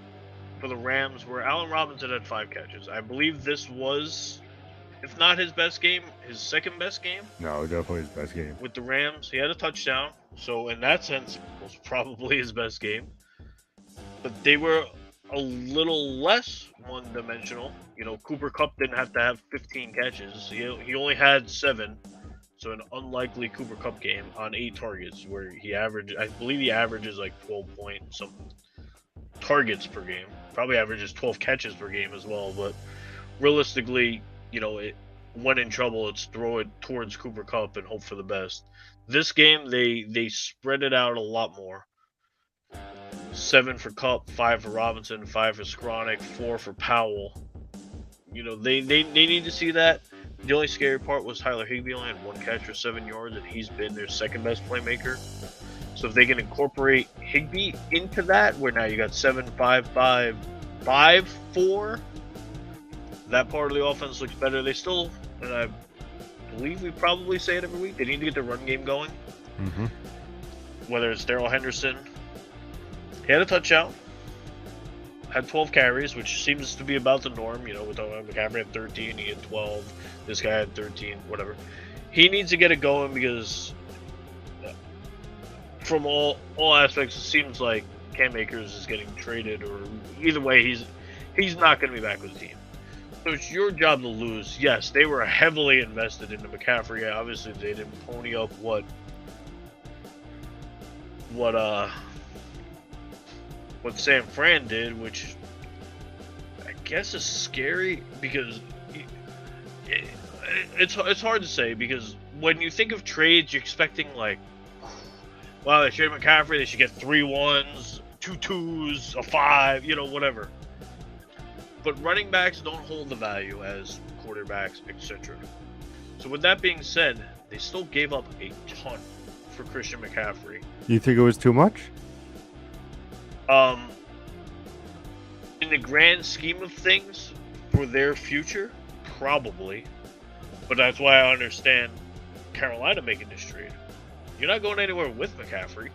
for the Rams were Allen Robinson had 5 catches. I believe this was, if not his best game, his second best game. No, definitely his best game. With the Rams, he had a touchdown. So in that sense, it was probably his best game. But they were a little less one-dimensional. Cooper Kupp didn't have to have 15 catches. He only had 7. So an unlikely Cooper Kupp game on 8 targets where I believe he averages like 12 point something targets per game. Probably averages 12 catches per game as well. But realistically, when in trouble, it's throw it towards Cooper Kupp and hope for the best. This game, they spread it out a lot more. 7 for Kupp, 5 for Robinson, 5 for Skronik, 4 for Powell. They need to see that. The only scary part was Tyler Higbee only had 1 catch for 7 yards, and he's been their second best playmaker. So if they can incorporate Higbee into that, where now you got 7, 5, 5, 5, 4, that part of the offense looks better. They still, and I believe we probably say it every week, they need to get the run game going. Mm-hmm. Whether it's Darrell Henderson, he had a touchdown, had 12 carries, which seems to be about the norm. We're talking about McCaffrey had 13, he had 12, this guy had 13, whatever. He needs to get it going because from all aspects, it seems like Cam Akers is getting traded, or either way, he's not going to be back with the team. So it's your job to lose. Yes, they were heavily invested into McCaffrey. Obviously, they didn't pony up what San Fran did, which I guess is scary because it's hard to say, because when you think of trades, you're expecting like, wow, they traded McCaffrey, they should get 3 1s, 2 2s, a 5, whatever. But running backs don't hold the value as quarterbacks, etc. So with that being said, they still gave up a ton for Christian McCaffrey. You think it was too much? In the grand scheme of things, for their future, probably. But that's why I understand Carolina making this trade. You're not going anywhere with McCaffrey.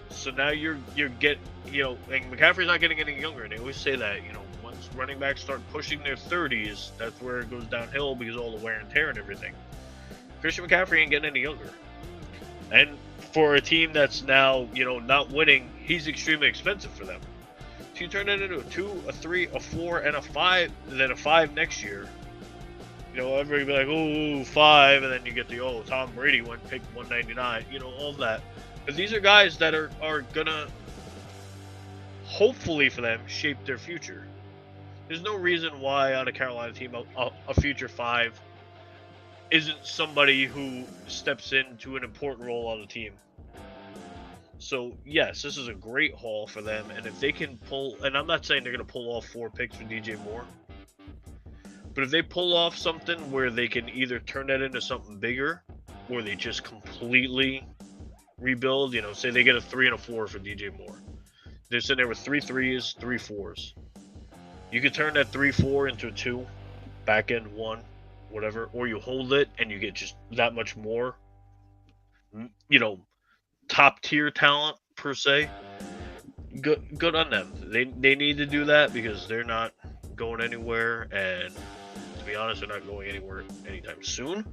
So now and McCaffrey's not getting any younger. They always say that, once running backs start pushing their 30s, that's where it goes downhill because of all the wear and tear and everything. Christian McCaffrey ain't getting any younger. And for a team that's now, not winning, he's extremely expensive for them. So you turn that into a 2, a 3, a 4, and a 5, and then a 5 next year. Everybody be like, oh, 5, and then you get Tom Brady went pick 199, all that. But these are guys that are gonna, hopefully for them, shape their future. There's no reason why on a Carolina team a future 5 isn't somebody who steps into an important role on the team. So yes, this is a great haul for them, and if they can pull, and I'm not saying they're gonna pull off 4 picks for DJ Moore. But if they pull off something where they can either turn that into something bigger, or they just completely rebuild, say they get a 3 and a 4 for DJ Moore. They're sitting there with 3 3s, 3 4s. You could turn that 3-4 into a 2, back end 1, whatever, or you hold it and you get just that much more, top tier talent per se. Good on them. They need to do that because they're not going anywhere, and to be honest, they're not going anywhere anytime soon.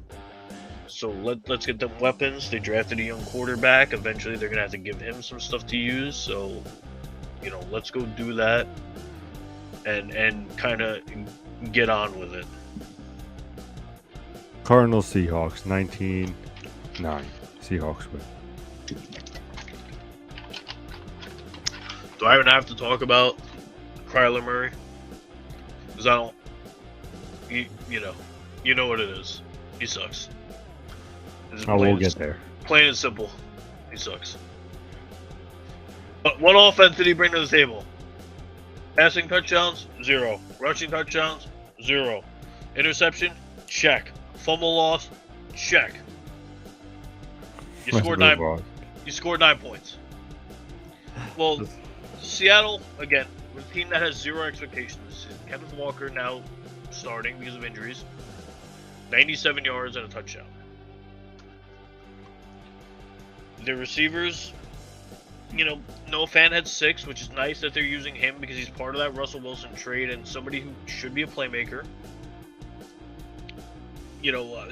So let's get them weapons. They drafted a young quarterback. Eventually, they're gonna have to give him some stuff to use. So, let's go do that, and kind of get on with it. Cardinals Seahawks 19-9. Seahawks win. Do I even have to talk about Kyler Murray? Because I don't. You know what it is. He sucks. We'll get there. Plain and simple. He sucks. But what offense did he bring to the table? Passing touchdowns? 0. Rushing touchdowns? 0. Interception? Check. Fumble loss? Check. You scored 9. You scored 9 points. Well, Seattle again, was a team that has 0 expectations. Kenneth Walker now starting because of injuries. 97 yards and a touchdown. The receivers, Noah Fant had 6, which is nice that they're using him because he's part of that Russell Wilson trade and somebody who should be a playmaker.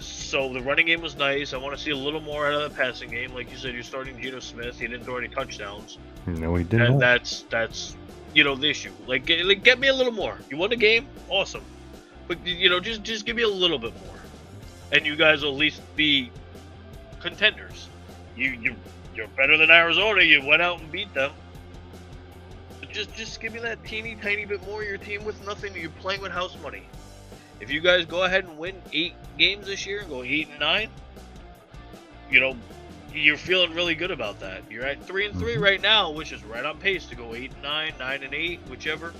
So the running game was nice. I want to see a little more out of the passing game. Like you said, you're starting Geno Smith. He didn't throw any touchdowns. No, he didn't. And that's the issue. Like get me a little more. You won the game, awesome. But just give me a little bit more, and you guys will at least be contenders. You're better than Arizona. You went out and beat them. But just give me that teeny tiny bit more. Your team with nothing. You're playing with house money. If you guys go ahead and win 8 games this year and go 8-9, you're feeling really good about that. You're at 3-3 right now, which is right on pace to go 8-9, 9-8, whichever.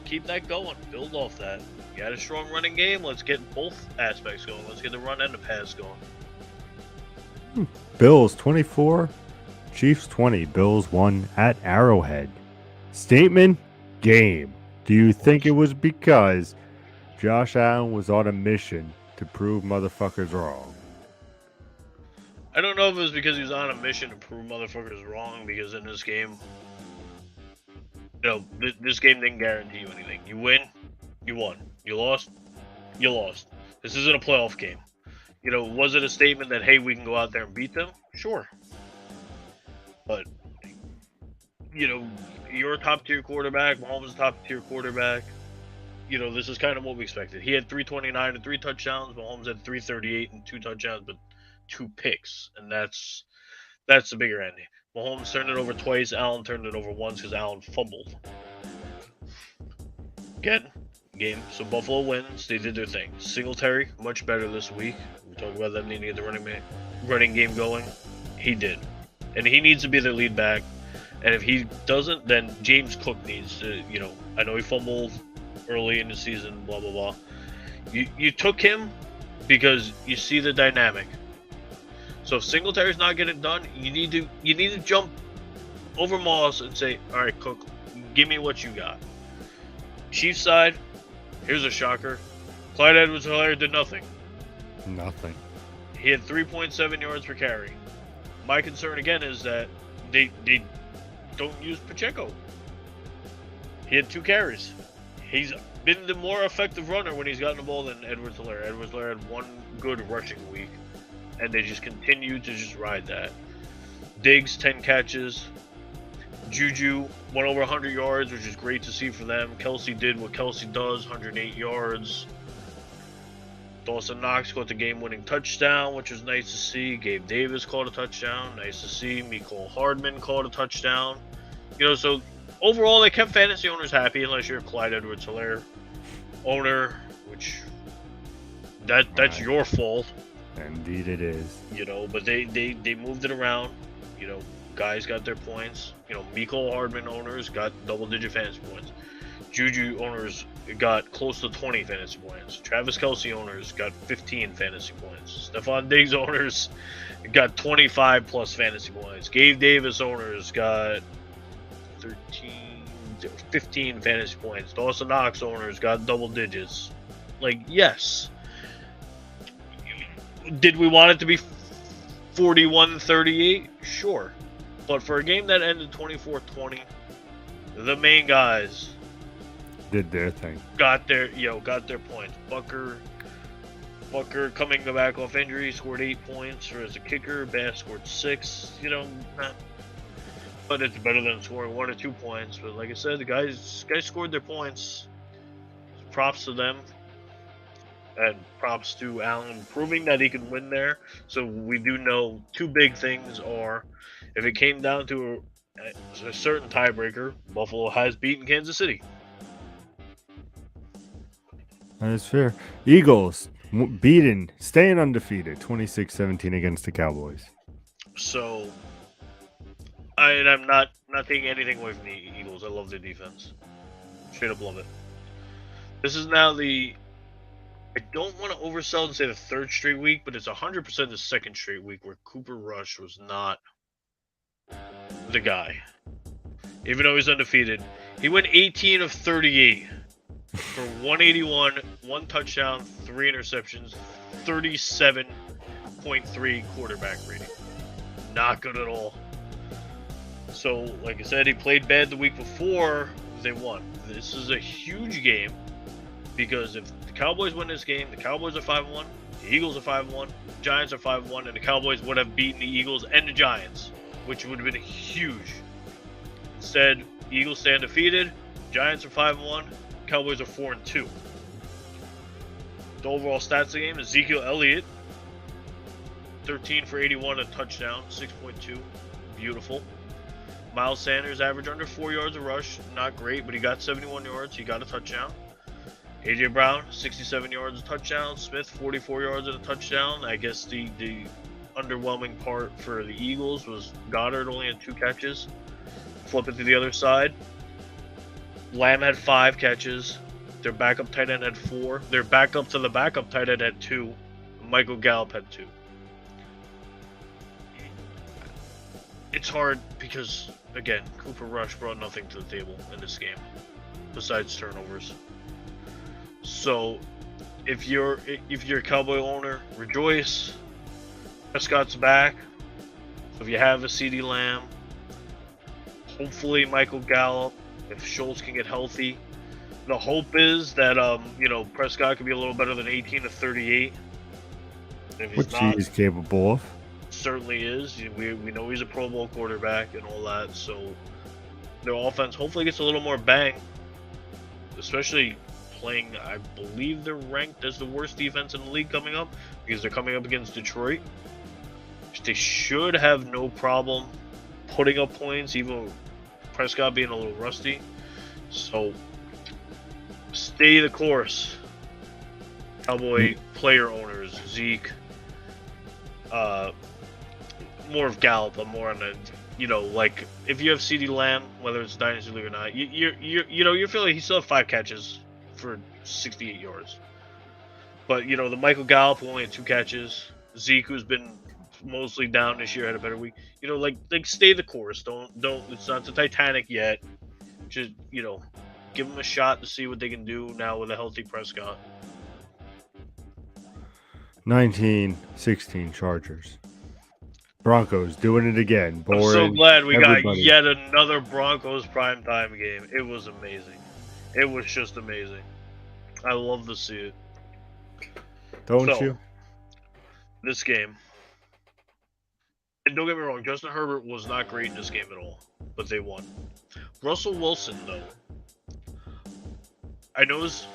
Keep that going. Build off that. You had a strong running game. Let's get both aspects going. Let's get the run and the pass going. Bills 24, Chiefs 20. Bills won at Arrowhead. Statement game. Do you think it was because Josh Allen was on a mission to prove motherfuckers wrong? I don't know if it was because he was on a mission to prove motherfuckers wrong, because in this game, this game didn't guarantee you anything. You win, you won. You lost, you lost. This isn't a playoff game. Was it a statement that, hey, we can go out there and beat them? Sure. But, you're a top-tier quarterback. Mahomes is a top-tier quarterback. This is kind of what we expected. He had 329 and 3 touchdowns. Mahomes had 338 and 2 touchdowns, but 2 picks. And that's the bigger end. Mahomes turned it over twice. Allen turned it over once because Allen fumbled. Again, game. So Buffalo wins. They did their thing. Singletary, much better this week. We talked about them needing to get the running game going. He did. And he needs to be their lead back. And if he doesn't, then James Cook needs to, I know he fumbled early in the season, blah, blah, blah. You took him because you see the dynamic. So if Singletary's not getting it done, you need to jump over Moss and say, all right, Cook, give me what you got. Chiefs side, here's a shocker. Clyde Edwards-Helaire did nothing. Nothing. He had 3.7 yards per carry. My concern again is that they don't use Pacheco. He had 2 carries. He's been the more effective runner when he's gotten the ball than Edwards-Helaire. Edwards-Helaire had 1 good rushing week, and they just continue to just ride that. Diggs, 10 catches. Juju went over 100 yards, which is great to see for them. Kelsey did what Kelsey does, 108 yards. Dawson Knox caught the game-winning touchdown, which was nice to see. Gabe Davis caught a touchdown, nice to see. Mecole Hardman caught a touchdown. So overall, they kept fantasy owners happy, unless you're a Clyde Edwards-Helaire owner, which that's your fault. Indeed it is. But they moved it around. Guys got their points. Mecole Hardman owners got double-digit fantasy points. Juju owners got close to 20 fantasy points. Travis Kelce owners got 15 fantasy points. Stephon Diggs owners got 25 plus fantasy points. Gabe Davis owners got 15 fantasy points. Dawson Knox owners got double digits. Yes. Did we want it to be 41-38? Sure. But for a game that ended 24-20, the main guys did their thing. Got their points. Bucker coming back off injury scored 8 points as a kicker. Bass scored 6. But it's better than scoring 1 or 2 points. But like I said, the guys scored their points. Props to them. And props to Allen proving that he can win there. So we do know 2 big things are, if it came down to a certain tiebreaker, Buffalo has beaten Kansas City. That is fair. Eagles beaten, staying undefeated, 26-17 against the Cowboys. So, I'm not taking anything away from the Eagles. I love their defense. Straight up love it. This is now I don't want to oversell and say the 3rd straight week, but it's 100% the 2nd straight week where Cooper Rush was not the guy. Even though he's undefeated. He went 18 of 38 for 181, 1 touchdown, 3 interceptions, 37.3 quarterback rating. Not good at all. So, like I said, he played bad the week before. They won. This is a huge game because if the Cowboys win this game, the Cowboys are 5-1, the Eagles are 5-1, Giants are 5-1, and the Cowboys would have beaten the Eagles and the Giants, which would have been huge. Instead, the Eagles stay undefeated, Giants are 5-1, Cowboys are 4-2. The overall stats of the game: Ezekiel Elliott, 13 for 81, a touchdown, 6.2, beautiful. Miles Sanders averaged under 4 yards a rush, not great, but he got 71 yards, he got a touchdown. A.J. Brown, 67 yards, a touchdown. Smith, 44 yards and a touchdown. I guess the underwhelming part for the Eagles was Goddard only had 2 catches. Flip it to the other side. Lamb had 5 catches. Their backup tight end had 4. Their backup to the backup tight end had 2. Michael Gallup had 2. It's hard because, again, Cooper Rush brought nothing to the table in this game besides turnovers. So, if you're a Cowboy owner, rejoice. Prescott's back. So if you have a CeeDee Lamb, hopefully Michael Gallup, if Schultz can get healthy. The hope is that Prescott could be a little better than 18 of 38. If he's Which he is capable of. Certainly is. We know he's a Pro Bowl quarterback and all that. So their offense hopefully gets a little more bang, especially playing, I believe they're ranked as the worst defense in the league coming up because they're coming up against Detroit. They should have no problem putting up points, even Prescott being a little rusty. So stay the course, Cowboy player owners. Zeke, more of Gallup. I'm more on the, like if you have CeeDee Lamb, whether it's Dynasty League or not, you're feeling he still have 5 catches for 68 yards. But the Michael Gallup who only had 2 catches. Zeke, who's been mostly down this year, had a better week. Like stay the course. Don't. It's not the Titanic yet. Just give them a shot to see what they can do now with a healthy Prescott. 19-16 Chargers. Broncos doing it again. I'm so Boring glad we got everybody. yet another Broncos primetime game. It was amazing. It was just amazing. I love to see it. Don't So, you? This game. And don't get me wrong, Justin Herbert was not great in this game at all, but they won. Russell Wilson, though, I know it's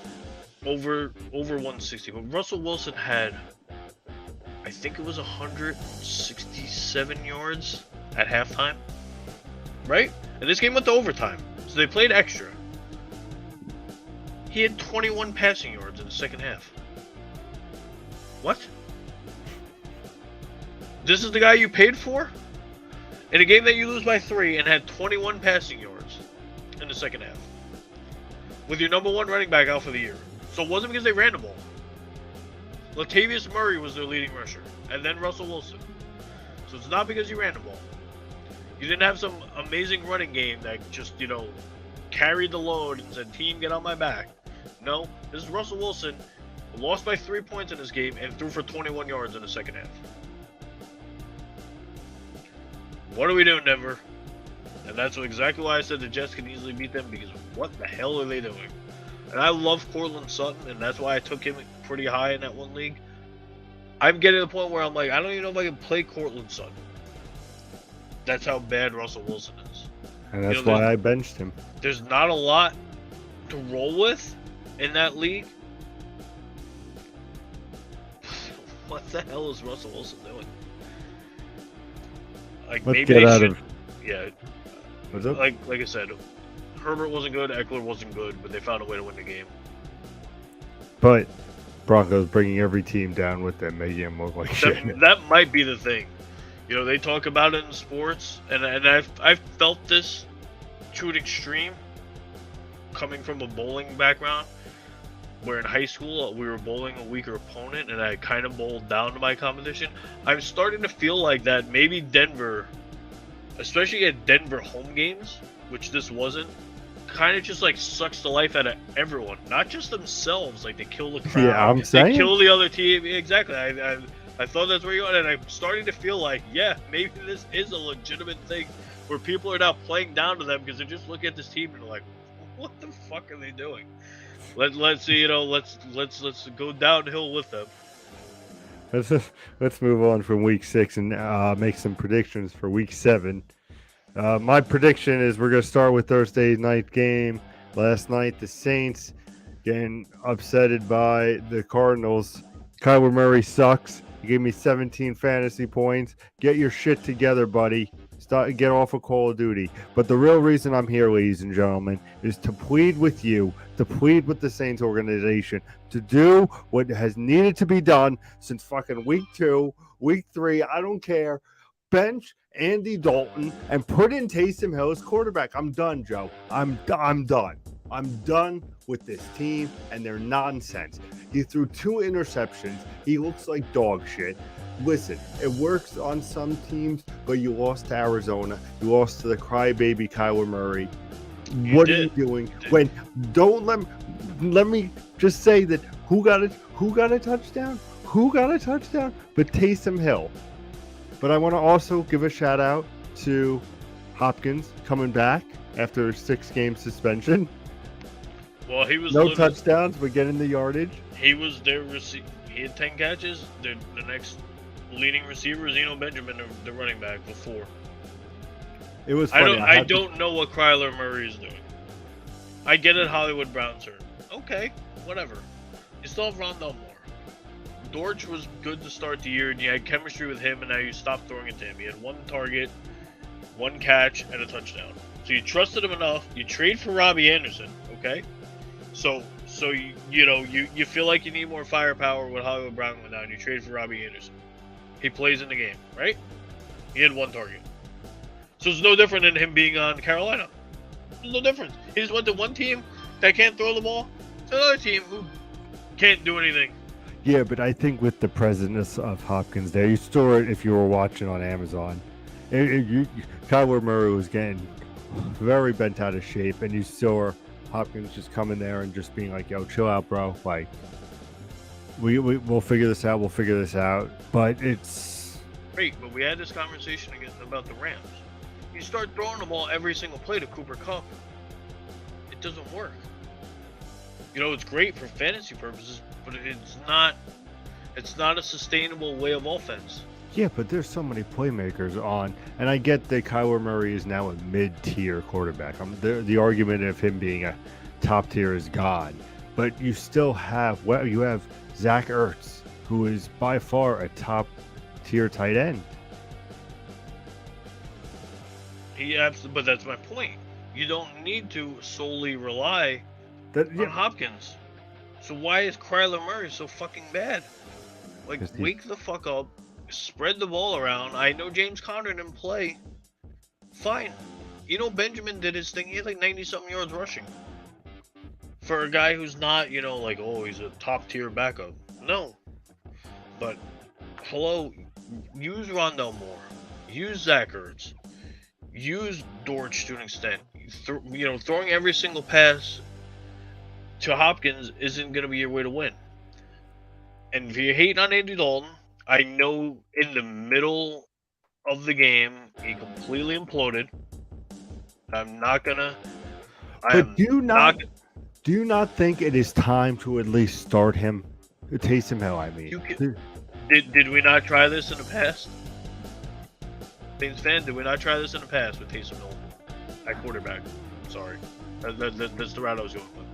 over 160, but Russell Wilson had, I think it was 167 yards at halftime, right? And this game went to overtime, so they played extra. He had 21 passing yards in the second half. What? This is the guy you paid for? In a game that you lose by 3 and had 21 passing yards in the second half. With your number 1 running back out for the year. So it wasn't because they ran the ball. Latavius Murray was their leading rusher. And then Russell Wilson. So it's not because you ran the ball. You didn't have some amazing running game that just, carried the load and said, team, get on my back. No, this is Russell Wilson, who lost by 3 points in this game and threw for 21 yards in the second half. What are we doing, Denver? And that's exactly why I said the Jets can easily beat them, because what the hell are they doing? And I love Courtland Sutton, and that's why I took him pretty high in that one league. I'm getting to the point where I'm like, I don't even know if I can play Courtland Sutton. That's how bad Russell Wilson is. And that's why I benched him. There's not a lot to roll with in that league. What the hell is Russell Wilson doing? Like, Let's maybe get they out should, of. yeah. What's up? Like I said, Herbert wasn't good, Eckler wasn't good, but they found a way to win the game. But Broncos bringing every team down with them, making them look like shit. That might be the thing. They talk about it in sports, and I've felt this to an extreme, coming from a bowling background, where in high school we were bowling a weaker opponent, and I kind of bowled down to my competition. I'm starting to feel like that maybe Denver, especially at Denver home games, which this wasn't, kind of just like sucks the life out of everyone, not just themselves. Like, they kill the crowd. Yeah, I'm saying. They kill the other team. Exactly. I thought that's where you're going, and I'm starting to feel like, yeah, maybe this is a legitimate thing where people are now playing down to them because they're just looking at this team and they're like, what the fuck are they doing? Let's see, let's go downhill with them. Let's move on from week 6 and make some predictions for week 7. My prediction is we're going to start with Thursday night game. Last night, the Saints getting upsetted by the Cardinals. Kyler Murray sucks. He gave me 17 fantasy points. Get your shit together, buddy. Get off of Call of Duty. But the real reason I'm here, ladies and gentlemen, is to plead with you, to plead with the Saints organization, to do what has needed to be done since fucking week 2, week 3, I don't care. Bench Andy Dalton and put in Taysom Hill as quarterback. I'm done, Joe. I'm done. I'm done with this team and their nonsense. He threw 2 interceptions. He looks like dog shit. Listen, it works on some teams, but you lost to Arizona. You lost to the crybaby Kyler Murray. What are you doing? When don't let me just say that who got a touchdown? Who got a touchdown? But Taysom Hill. But I want to also give a shout out to Hopkins coming back after a 6-game suspension. Well, he was no touchdowns, but getting the yardage. He was their he had 10 catches. The next leading receiver is Eno Benjamin, the running back, with 4. It was funny. I don't know what Kyler Murray is doing. I get it, Hollywood Brown's hurt. Okay, whatever. You still have Rondell Moore. Dortch was good to start the year, and you had chemistry with him, and now you stopped throwing it to him. He had 1 target, 1 catch, and a touchdown. So you trusted him enough. You trade for Robbie Anderson, okay? So you feel like you need more firepower with Hollywood Brown went down. You trade for Robbie Anderson. He plays in the game, right? He had 1 target. So it's no different than him being on Carolina. There's no difference. He just went to one team that can't throw the ball to another team who can't do anything. Yeah, but I think with the presence of Hopkins there, you saw it if you were watching on Amazon. Kyler Murray was getting very bent out of shape, and you saw Hopkins just coming there and just being like, yo, chill out, bro. Like, we'll figure this out. We'll figure this out. But it's great. But we had this conversation again about the Rams. You start throwing the ball every single play to Cooper Kupp, it doesn't work. You know, it's great for fantasy purposes, but it's not a sustainable way of offense. Yeah, but there's so many playmakers on, and I get that Kyler Murray is now a mid-tier quarterback. The argument of him being a top tier is gone, but you still have Zach Ertz, who is by far a top tier tight end. But that's my point. You don't need to solely rely on Hopkins. So why is Kyler Murray so fucking bad? Like, wake the fuck up, spread the ball around. I know James Conner didn't play. Fine. You know, Benjamin did his thing. He had like 90-something yards rushing. For a guy who's not, you know, like, oh, he's a top-tier backup. No. But, hello, use Rondell Moore. Use Zach Ertz. Use Dortch to an extent. You know, throwing every single pass to Hopkins isn't going to be your way to win. And if you're hating on Andy Dalton, I know in the middle of the game, he completely imploded. I'm not going to... But do you not think it is time to at least start him? Taysom Hill, I mean. Did we not try this in the past? Saints fan, did we not try this in the past with Taysom Hill at quarterback? Sorry. That's the route I was going with.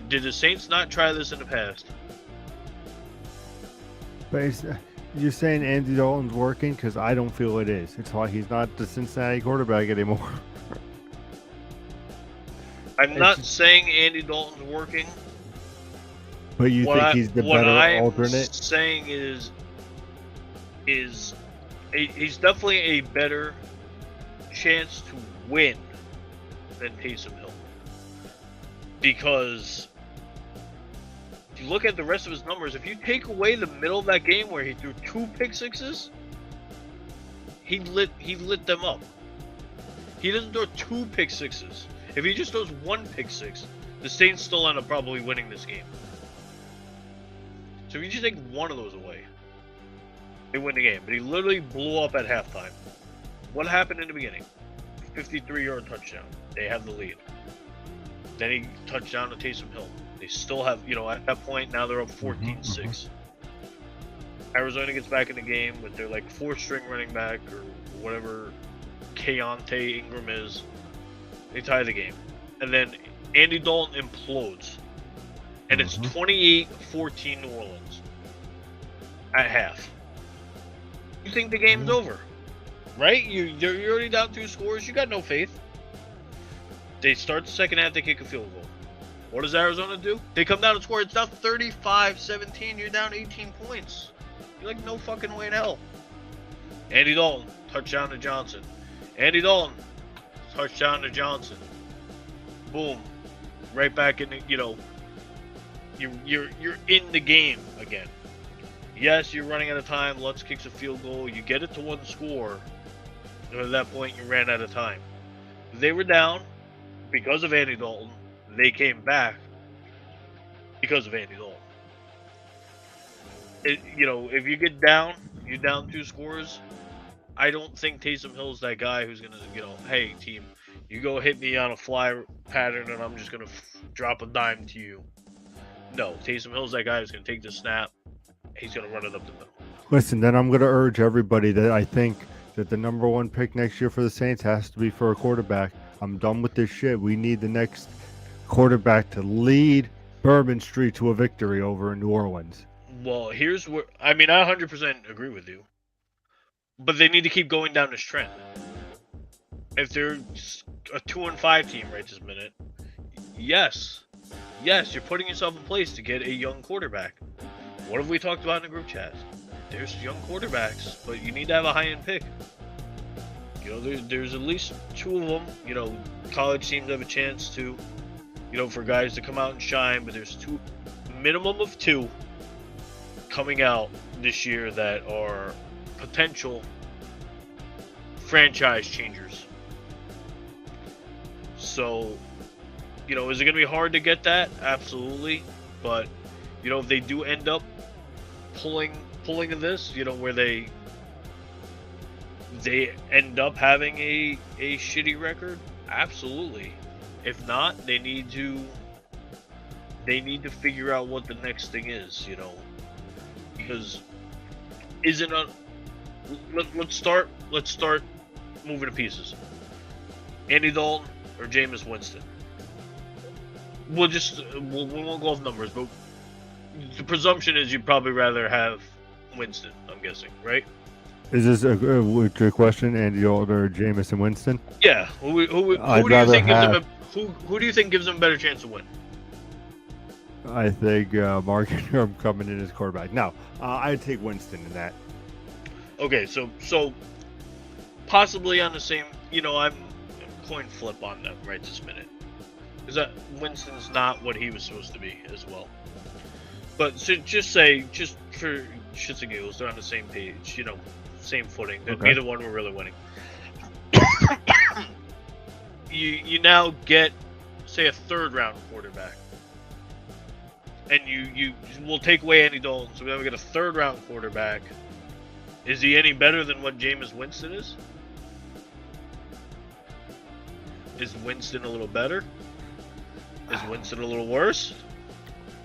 Did the Saints not try this in the past? But you're saying Andy Dalton's working? Because I don't feel it is. It's why he's not the Cincinnati quarterback anymore. I'm not saying Andy Dalton's working. But you think he's the better alternate? What I'm saying is he's definitely a better chance to win than Taysom Hill. Because if you look at the rest of his numbers, if you take away the middle of that game where he threw 2 pick sixes, he lit them up. He doesn't throw 2 pick sixes. If he just throws 1 pick six, the Saints still end up probably winning this game. So if you just take one of those away, they win the game. But he literally blew up at halftime. What happened in the beginning? 53-yard touchdown. They have the lead. Then he touchdown to Taysom Hill. They still have, you know, at that point, now they're up 14-6. Arizona gets back in the game with their, like, 4th-string running back or whatever Keontae Ingram is. They tie the game. And then Andy Dalton implodes. And it's 28-14 New Orleans at half. You think the game's over, right? You're already down 2 scores. You got no faith. They start the second half. They kick a field goal. What does Arizona do? They come down and score. It's now 35-17. You're down 18 points. You're like, no fucking way in hell. Andy Dalton, touchdown to Johnson. Andy Dalton, touchdown to Johnson. Boom. Right back in the, you know, you're in the game again. Yes, you're running out of time. Lutz kicks a field goal. You get it to 1 score. And at that point, you ran out of time. They were down because of Andy Dalton. They came back because of Andy Dalton. You know, if you get down, you're down 2 scores. I don't think Taysom Hill's that guy who's going to, you know, hey, team, you go hit me on a fly pattern and I'm just going to drop a dime to you. No, Taysom Hill's that guy who's going to take the snap. He's going to run it up the middle. Listen, then I'm going to urge everybody that I think that the number 1 pick next year for the Saints has to be for a quarterback. I'm done with this shit. We need the next quarterback to lead Bourbon Street to a victory over in New Orleans. Well, here's where, I mean, I 100% agree with you. But they need to keep going down this trend. If they're a 2-5 team right this minute, yes, you're putting yourself in place to get a young quarterback. What have we talked about in the group chat? There's young quarterbacks, but you need to have a high-end pick. You know, there's at least 2 of them. You know, college teams have a chance to, you know, for guys to come out and shine, but there's 2, minimum of 2 coming out this year that are potential franchise changers. So, you know, is it going to be hard to get that? Absolutely. But, you know, if they do end up pulling of this, where they end up having a shitty record? Absolutely. If not, they need to figure out what the next thing is, because isn't a let's start moving to pieces. Andy Dalton or Jameis Winston? We won't go off numbers, but the presumption is you'd probably rather have Winston, I'm guessing, right? Is this a good question, Andy Dalton or Jameis and Winston? Yeah. Who do you think gives them a better chance to win? I think Mark Ingram coming in as quarterback. No, I'd take Winston in that. Okay, so possibly on the same. I'm coin flip on them right this minute, because Winston's not what he was supposed to be as well. But just for shits and giggles, they're on the same page. Same footing. Okay. Neither one were really winning. you now get, say, a third round quarterback, and you will take away Andy Dalton, so we now get a third round quarterback. Is he any better than what Jameis Winston is? Is Winston a little better? Is Winston a little worse?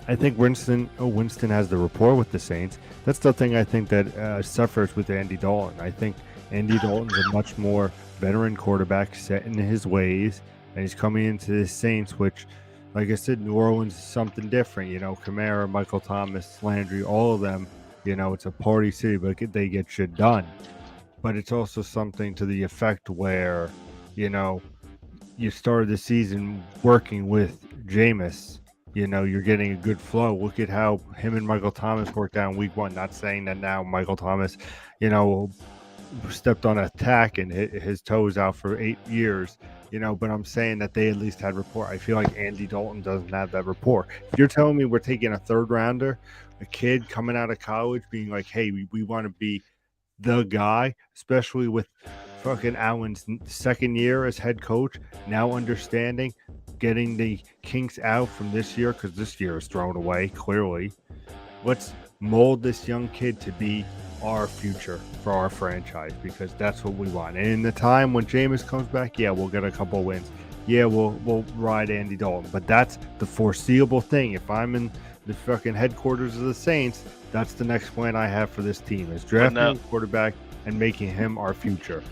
I think Winston has the rapport with the Saints. That's the thing I think that suffers with Andy Dalton. I think Andy Dalton's a much more veteran quarterback, set in his ways, and he's coming into the Saints, which, like I said, New Orleans is something different. Kamara, Michael Thomas, Landry, all of them, it's a party city, but they get shit done. But it's also something to the effect where, you started the season working with Jameis. You're getting a good flow. Look at how him and Michael Thomas worked out in week 1. Not saying that now Michael Thomas, stepped on an attack and hit his toes out for 8 years, but I'm saying that they at least had rapport. I feel like Andy Dalton doesn't have that rapport. If you're telling me we're taking a third rounder, a kid coming out of college being like, hey, we want to be the guy, especially with fucking Allen's second year as head coach, now understanding, getting the kinks out from this year, because this year is thrown away, clearly. Let's mold this young kid to be our future for our franchise, because that's what we want. And in the time when Jameis comes back, yeah, we'll get a couple wins. Yeah, we'll ride Andy Dalton. But that's the foreseeable thing. If I'm in the fucking headquarters of the Saints, that's the next plan I have for this team, is drafting a quarterback and making him our future.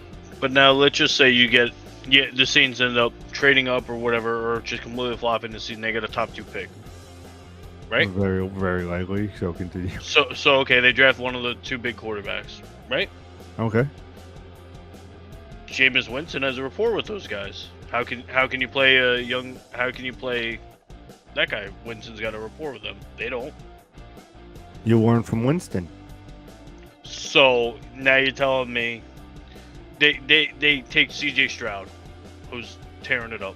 But now let's just say the Saints end up trading up or whatever, or just completely flopping the season. They get a top 2 pick, right? Very, very likely. So continue. So okay, they draft one of the 2 big quarterbacks, right? Okay. Jameis Winston has a rapport with those guys. How can you play How can you play that guy? Winston's got a rapport with them. They don't. You learn from Winston. So now you're telling me they take CJ Stroud, who's tearing it up.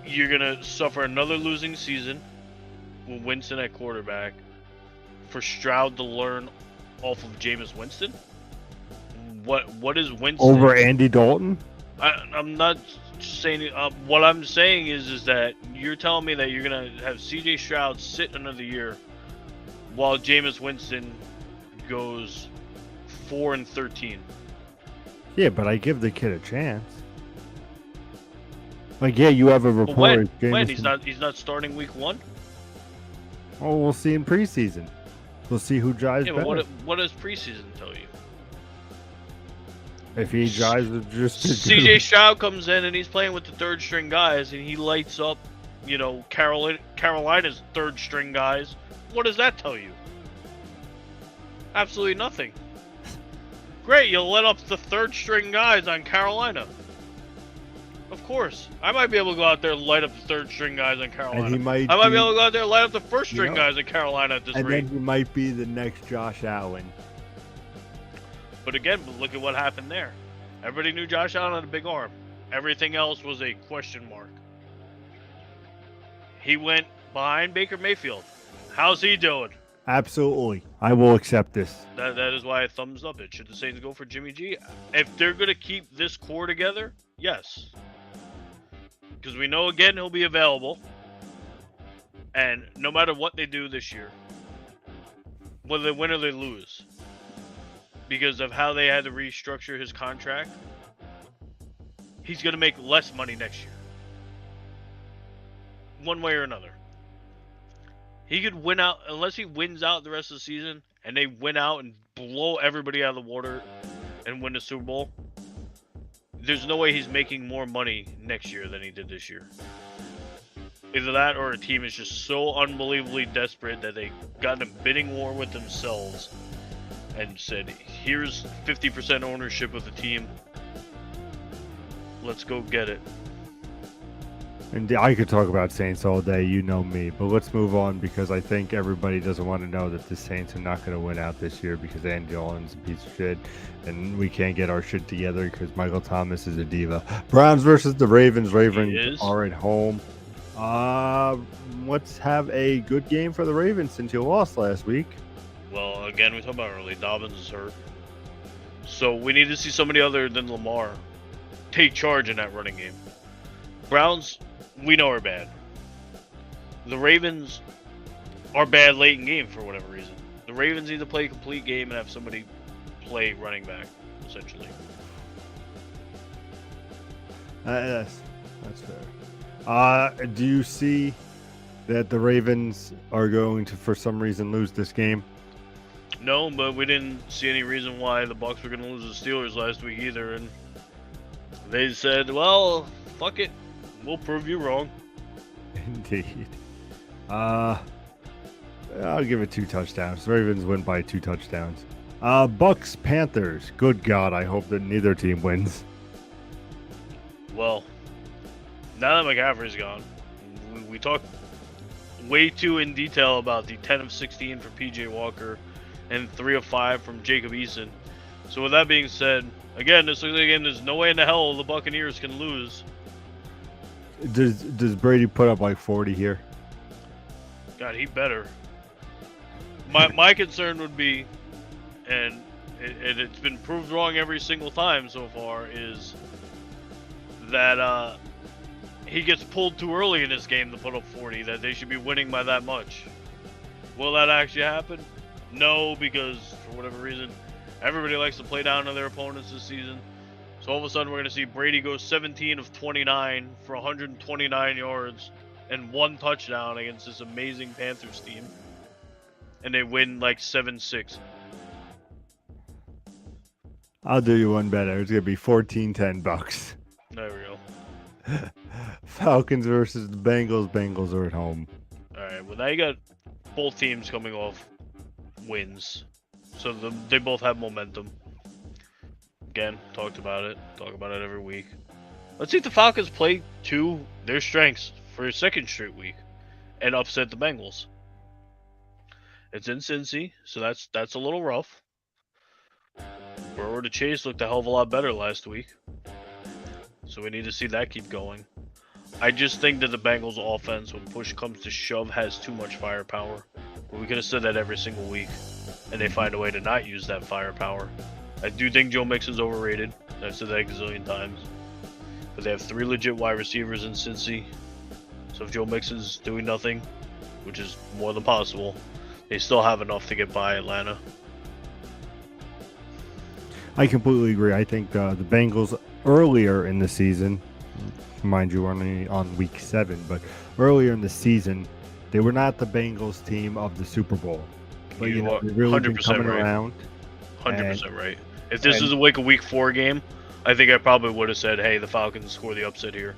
You're gonna suffer another losing season with Winston at quarterback for Stroud to learn off of Jameis Winston? What is Winston over Andy Dalton? I'm not saying. What I'm saying is that you're telling me that you're gonna have CJ Stroud sit another year while Jameis Winston goes 4-13. Yeah, but I give the kid a chance. Like, yeah, you have a rapport. When he's not starting week 1. Oh, we'll see in preseason. We'll see who jives better. But what does preseason tell you? If he jives with just CJ Stroud comes in and he's playing with the 3rd string guys and he lights up, Carolina's 3rd string guys. What does that tell you? Absolutely nothing. Great, you'll let up the 3rd string guys on Carolina. Of course. I might be able to go out there and light up the 3rd string guys on Carolina. And I might be able to go out there and light up the 1st string guys in Carolina at this rate. And then he might be the next Josh Allen. But again, look at what happened there. Everybody knew Josh Allen had a big arm. Everything else was a question mark. He went behind Baker Mayfield. How's he doing? Absolutely. I will accept this. That is why I thumbs up it. Should the Saints go for Jimmy G? If they're going to keep this core together, yes. Because we know, again, he'll be available. And no matter what they do this year, whether they win or they lose, because of how they had to restructure his contract, he's going to make less money next year. One way or another. He could win out, unless he wins out the rest of the season, and they win out and blow everybody out of the water and win the Super Bowl. There's no way he's making more money next year than he did this year. Either that or a team is just so unbelievably desperate that they got in a bidding war with themselves and said, here's 50% ownership of the team. Let's go get it. And I could talk about Saints all day, you know me, but let's move on because I think everybody doesn't want to know that the Saints are not going to win out this year because Andy Dalton's a piece of shit and we can't get our shit together because Michael Thomas is a diva. Browns versus the Ravens. Ravens are at home. Let's have a good game for the Ravens since you lost last week. Well, again, we talked about early. Dobbins is hurt. So we need to see somebody other than Lamar take charge in that running game. Browns, we know are bad. The Ravens are bad late in game for whatever reason. The Ravens need to play a complete game and have somebody play running back, essentially. That's fair. Do you see that the Ravens are going to, for some reason, lose this game? No, but we didn't see any reason why the Bucs were going to lose the Steelers last week either. And they said, well, fuck it. We'll prove you wrong. Indeed. I'll give it 2 touchdowns. The Ravens win by 2 touchdowns. Bucks, Panthers. Good God, I hope that neither team wins. Well, now that McCaffrey's gone, we talked way too in detail about the 10 of 16 from P.J. Walker and 3 of 5 from Jacob Eason. So with that being said, again, this looks like a game there's no way in the hell the Buccaneers can lose. Does Brady put up like 40 here? God, he better. My concern would be, and it's been proved wrong every single time so far, is that he gets pulled too early in this game to put up 40, that they should be winning by that much. Will that actually happen? No, because for whatever reason, everybody likes to play down to their opponents this season. So all of a sudden, we're going to see Brady go 17 of 29 for 129 yards and 1 touchdown against this amazing Panthers team. And they win like 7-6. I'll do you one better. It's going to be 14-10 Bucks. There we go. Falcons versus the Bengals. Bengals are at home. All right, well, now you got both teams coming off wins. So they both have momentum. Again, talk about it every week. Let's see if the Falcons play to their strengths for a second straight week and upset the Bengals. It's in Cincy, so that's a little rough. Burrow to Chase looked a hell of a lot better last week. So we need to see that keep going. I just think that the Bengals offense, when push comes to shove, has too much firepower. We could have said that every single week, and they find a way to not use that firepower. I do think Joe Mixon's overrated. I've said that a gazillion times. But they have 3 legit wide receivers in Cincy. So if Joe Mixon's doing nothing, which is more than possible, they still have enough to get by Atlanta. I completely agree. I think the Bengals earlier in the season, mind you, only on week 7, but earlier in the season, they were not the Bengals team of the Super Bowl. But you know, they've really been coming around. 100% right. If this is like a week 4 game, I think I probably would have said, "Hey, the Falcons score the upset here."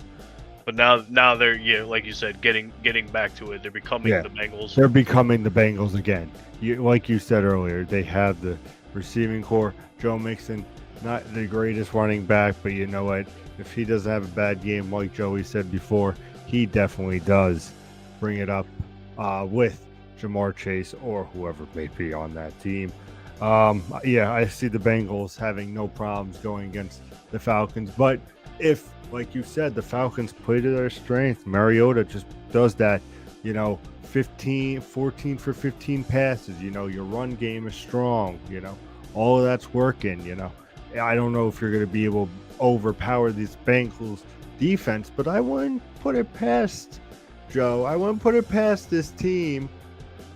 But now they're like you said, getting back to it. They're becoming the Bengals. They're becoming the Bengals again. Like you said earlier, they have the receiving core. Joe Mixon, not the greatest running back, but you know what? If he doesn't have a bad game, like Joey said before, he definitely does bring it up with Jamar Chase or whoever may be on that team. I see the Bengals having no problems going against the Falcons. But if, like you said, the Falcons play to their strength, Mariota just does that, 14 for 15 passes, your run game is strong, all of that's working, I don't know if you're going to be able to overpower this Bengals defense, but I wouldn't put it past Joe. I wouldn't put it past this team.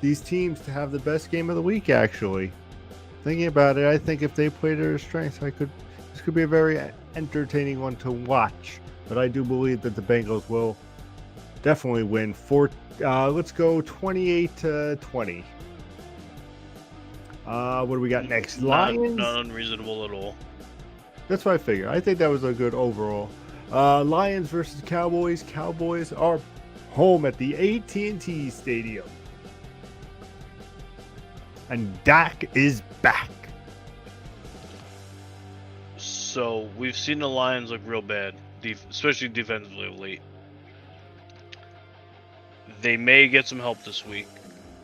these teams to have the best game of the week. Actually, thinking about it, I think if they play to their strengths, this could be a very entertaining one to watch. But I do believe that the Bengals will definitely win. Let's go 28-20. What do we got next? Lions. Not unreasonable at all. That's what I figured. I think that was a good overall. Lions versus Cowboys. Cowboys are home at the AT&T Stadium. And Dak is back. So, we've seen the Lions look real bad, especially defensively late. They may get some help this week.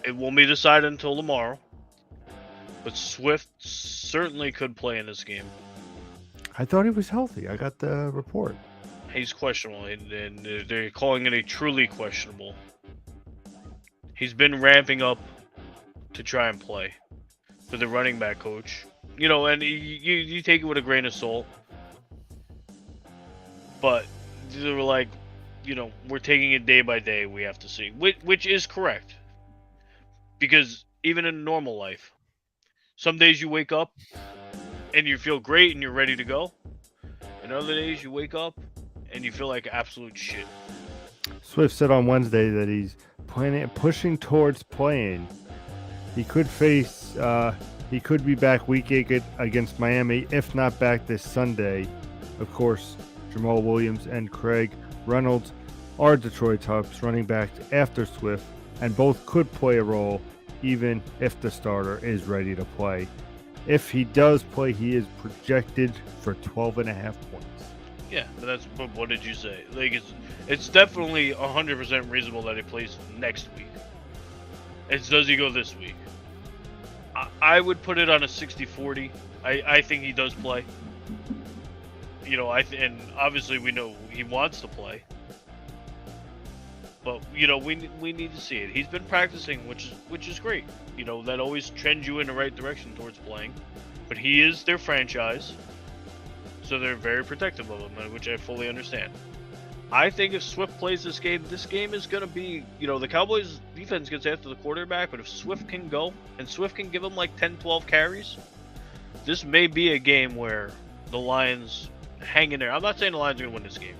It won't be decided until tomorrow. But Swift certainly could play in this game. I thought he was healthy. I got the report. He's questionable, and they're calling it a truly questionable. He's been ramping up to try and play for the running back coach. You know, and you take it with a grain of salt. But they were like, you know, we're taking it day by day. We have to see, which is correct. Because even in normal life, some days you wake up and you feel great and you're ready to go. And other days you wake up and you feel like absolute shit. Swift said on Wednesday that he's pushing towards playing. He could be back week 8 against Miami, if not back this Sunday. Of course, Jamal Williams and Craig Reynolds are Detroit Tups running backs after Swift, and both could play a role even if the starter is ready to play. If he does play, he is projected for 12.5 points. Yeah, but what did you say? Like, it's definitely 100% reasonable that he plays next week. Does he go this week? I would put it on a 60-40. I think he does play. You know, and obviously we know he wants to play. But, you know, we need to see it. He's been practicing, which is great. You know, that always trends you in the right direction towards playing. But he is their franchise. So they're very protective of him, which I fully understand. I think if Swift plays this game is going to be, you know, the Cowboys defense gets after the quarterback, but if Swift can go, and Swift can give him like 10, 12 carries, this may be a game where the Lions hang in there. I'm not saying the Lions are going to win this game.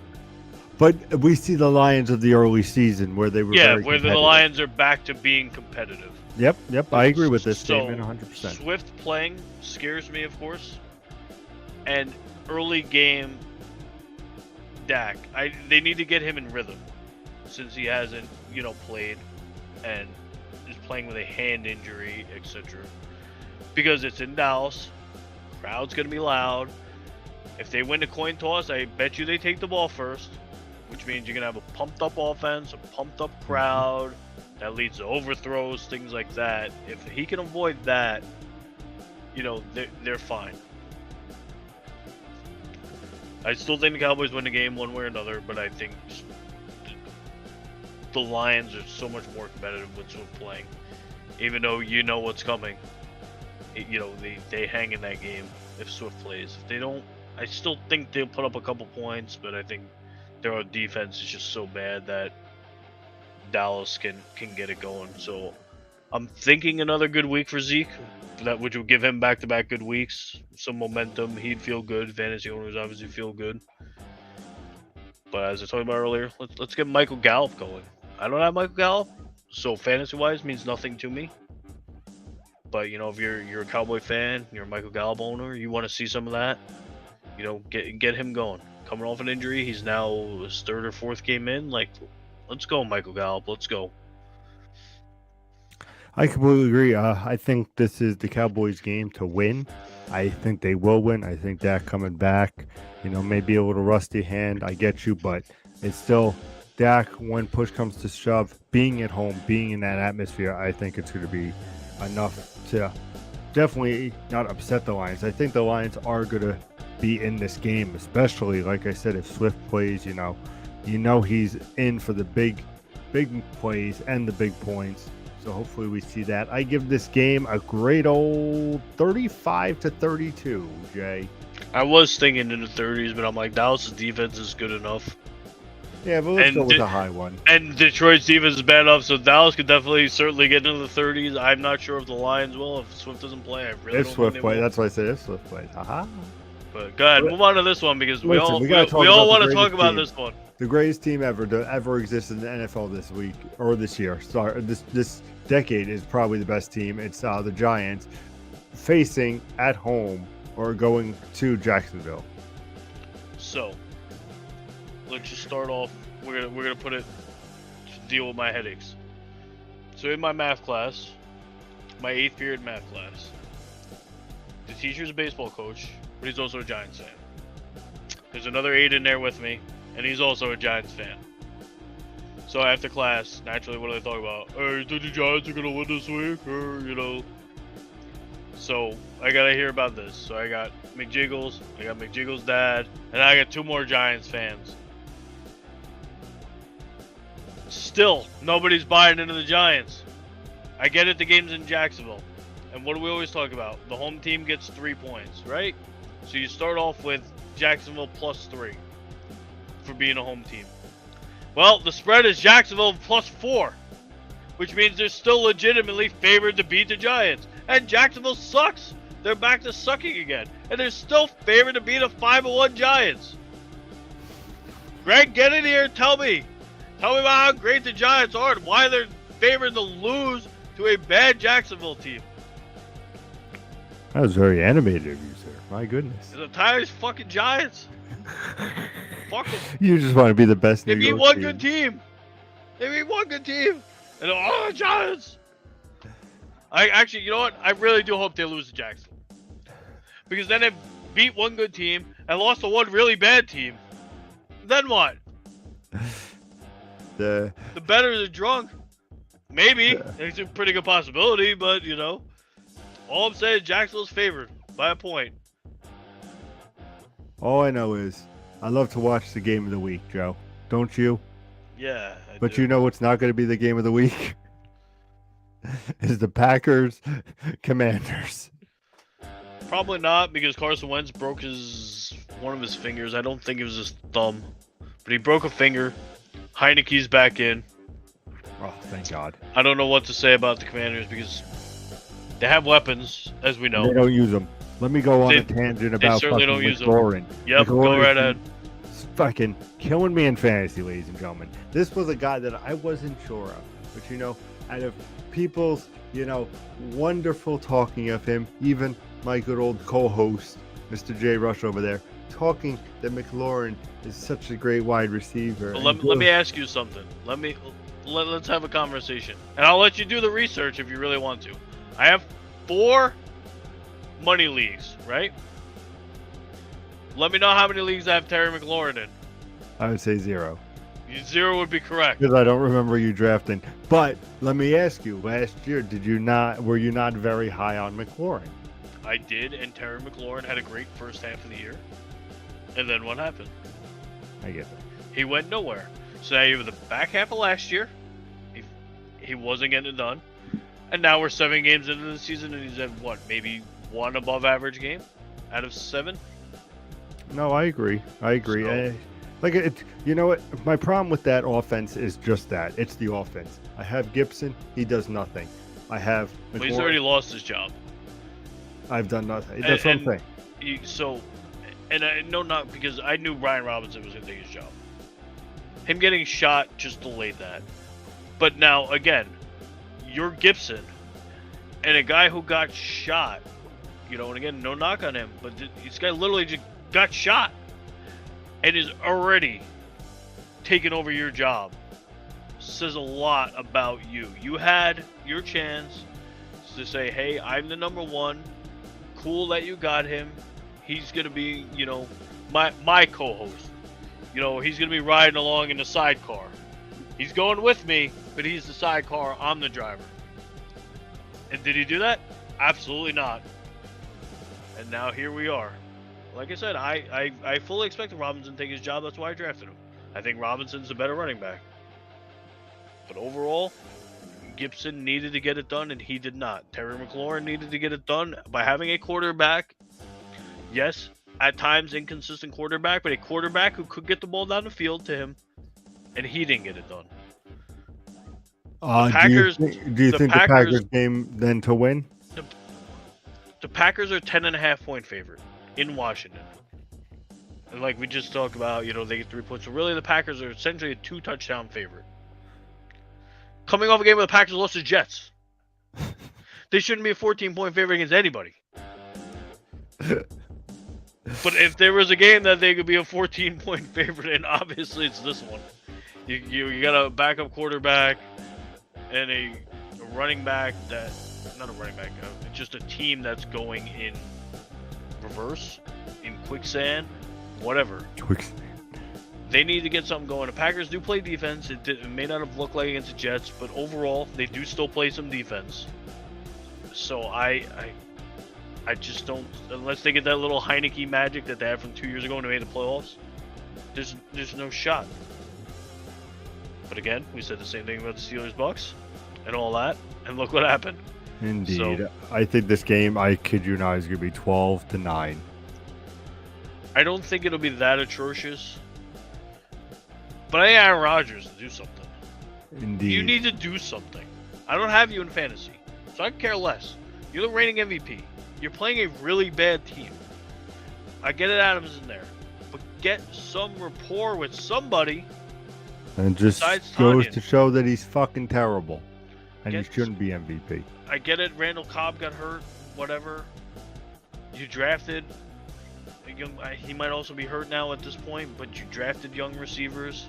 But we see the Lions of the early season where they were where the Lions are back to being competitive. Yep, I agree with this statement 100%. Swift playing scares me, of course. And early game Dak, they need to get him in rhythm since he hasn't, you know, played and is playing with a hand injury, etc. Because it's in Dallas, crowd's gonna be loud. If they win the coin toss, I bet you they take the ball first, which means you're gonna have a pumped up offense, a pumped up crowd that leads to overthrows, things like that. If he can avoid that, you know, they're fine. I still think the Cowboys win the game one way or another, but I think the Lions are so much more competitive with Swift playing. Even though you know what's coming, you know, they hang in that game if Swift plays. If they don't, I still think they'll put up a couple points, but I think their defense is just so bad that Dallas can get it going. So I'm thinking another good week for Zeke, which will give him back-to-back good weeks, some momentum. He'd feel good. Fantasy owners obviously feel good. But as I told you about earlier, let's get Michael Gallup going. I don't have Michael Gallup, so fantasy-wise means nothing to me. But you know, if you're a Cowboy fan, you're a Michael Gallup owner, you want to see some of that, you know, get him going. Coming off an injury, he's now his 3rd or 4th game in. Like, let's go, Michael Gallup. Let's go. I completely agree. I think this is the Cowboys' game to win. I think they will win. I think Dak coming back, you know, maybe a little rusty hand. I get you, but it's still Dak, when push comes to shove, being at home, being in that atmosphere, I think it's going to be enough to definitely not upset the Lions. I think the Lions are going to be in this game, especially, like I said, if Swift plays, you know he's in for the big plays and the big points. So hopefully we see that. I give this game a great old 35-32, Jay. I was thinking in the 30s, but I'm like, Dallas' defense is good enough. Yeah, but let's go with a high one. And Detroit's defense is bad enough, so Dallas could certainly get into the 30s. I'm not sure if the Lions will. If Swift doesn't play, I really don't Swift think play. will. That's why I said if Swift plays. Aha. But go ahead, move on to this one because we all want to talk about this one. The greatest team ever to ever exist in the NFL this week or this year. Sorry, this decade is probably the best team. It's the Giants facing at home or going to Jacksonville. So let's just start off. We're gonna put it to deal with my headaches. So in my math class, my 8th period math class, the teacher's a baseball coach, but he's also a Giants fan. There's another 8 in there with me, and he's also a Giants fan. So after class, naturally, what do they talk about? Hey, you think the Giants are gonna win this week, or So I gotta hear about this. So I got McJiggles, I got McJiggles' dad, and I got 2 more Giants fans. Still, nobody's buying into the Giants. I get it, the game's in Jacksonville. And what do we always talk about? The home team gets 3 points, right? So you start off with Jacksonville +3 for being a home team. Well, the spread is Jacksonville +4, which means they're still legitimately favored to beat the Giants. And Jacksonville sucks. They're back to sucking again. And they're still favored to beat the 5-1 Giants. Greg, get in here and tell me. Tell me about how great the Giants are and why they're favored to lose to a bad Jacksonville team. That was very animated of you, sir. My goodness. The Tigers fucking Giants. Fuck them. You just want to be the best. They beat one good team. They beat one good team. And the Giants. I actually, you know what? I really do hope they lose to Jacksonville. Because then they beat one good team and lost to one really bad team. Then what? The better the drunk. Maybe. It's a pretty good possibility, but all I'm saying is Jacksonville's favored by a point. All I know is I love to watch the game of the week, Joe. Don't you? Yeah. But you know what's not going to be the game of the week? Is the Packers Commanders. Probably not, because Carson Wentz broke one of his fingers. I don't think it was his thumb. But he broke a finger. Heineke's back in. Oh, thank God. I don't know what to say about the Commanders because they have weapons, as we know. They don't use them. Let me go on a tangent about certainly don't use McLaurin. Yep, go right ahead. Fucking killing me in fantasy, ladies and gentlemen. This was a guy that I wasn't sure of. But, out of people's, wonderful talking of him, even my good old co-host, Mr. J. Rush over there, talking that McLaurin is such a great wide receiver. Well, let me ask you something. Let's have a conversation. And I'll let you do the research if you really want to. I have 4 money leagues, right? Let me know how many leagues I have Terry McLaurin in. I would say 0. 0 would be correct. Because I don't remember you drafting. But let me ask you, last year, were you not very high on McLaurin? I did, and Terry McLaurin had a great first half of the year. And then what happened? I get that. He went nowhere. So now you have the back half of last year. He wasn't getting it done. And now we're 7 games into the season, and he's at maybe 1 above average game out of 7? No, I agree. So, you know what? My problem with that offense is just that. It's the offense. I have Gibson. He does nothing. I have McLaurin. Well, he's already lost his job. I've done nothing. That's what I'm saying. Not because I knew Brian Robinson was going to take his job. Him getting shot just delayed that. But now, again, you're Gibson, and a guy who got shot, and again, no knock on him, but this guy literally just got shot and is already taking over your job. Says a lot about you. You had your chance to say, hey, I'm the number 1. Cool that you got him. He's going to be, my co-host. He's going to be riding along in the sidecar. He's going with me, but he's the sidecar. I'm the driver. And did he do that? Absolutely not. And now here we are. Like I said, I fully expected Robinson to take his job. That's why I drafted him. I think Robinson's a better running back. But overall, Gibson needed to get it done, and he did not. Terry McLaurin needed to get it done by having a quarterback. Yes, at times inconsistent quarterback, but a quarterback who could get the ball down the field to him and he didn't get it done. Do you think the Packers game then to win? The Packers are 10.5 point favorite in Washington. And like we just talked about, they get 3 points. So really the Packers are essentially a 2-touchdown favorite. Coming off a game where the Packers lost to the Jets. They shouldn't be a 14-point favorite against anybody. But if there was a game that they could be a 14-point favorite in, obviously it's this one. You got a backup quarterback and a running back not a running back, just a team that's going in reverse, in quicksand, whatever. They need to get something going. The Packers do play defense. It may not have looked like against the Jets, but overall, they do still play some defense. So I just don't, unless they get that little Heineke magic that they had from 2 years ago when they made the playoffs, there's no shot. But again, we said the same thing about the Steelers-Bucks and all that, and look what happened. Indeed. So, I think this game, I kid you not, is going to be 12-9. I don't think it'll be that atrocious. But I need Aaron Rodgers to do something. Indeed. You need to do something. I don't have you in fantasy, so I care less. You're the reigning MVP. You're playing a really bad team. I get it, Adams in there. But get some rapport with somebody. And just goes to show that he's fucking terrible. And he shouldn't be MVP. I get it. Randall Cobb got hurt. Whatever. You drafted. He might also be hurt now at this point, but you drafted young receivers.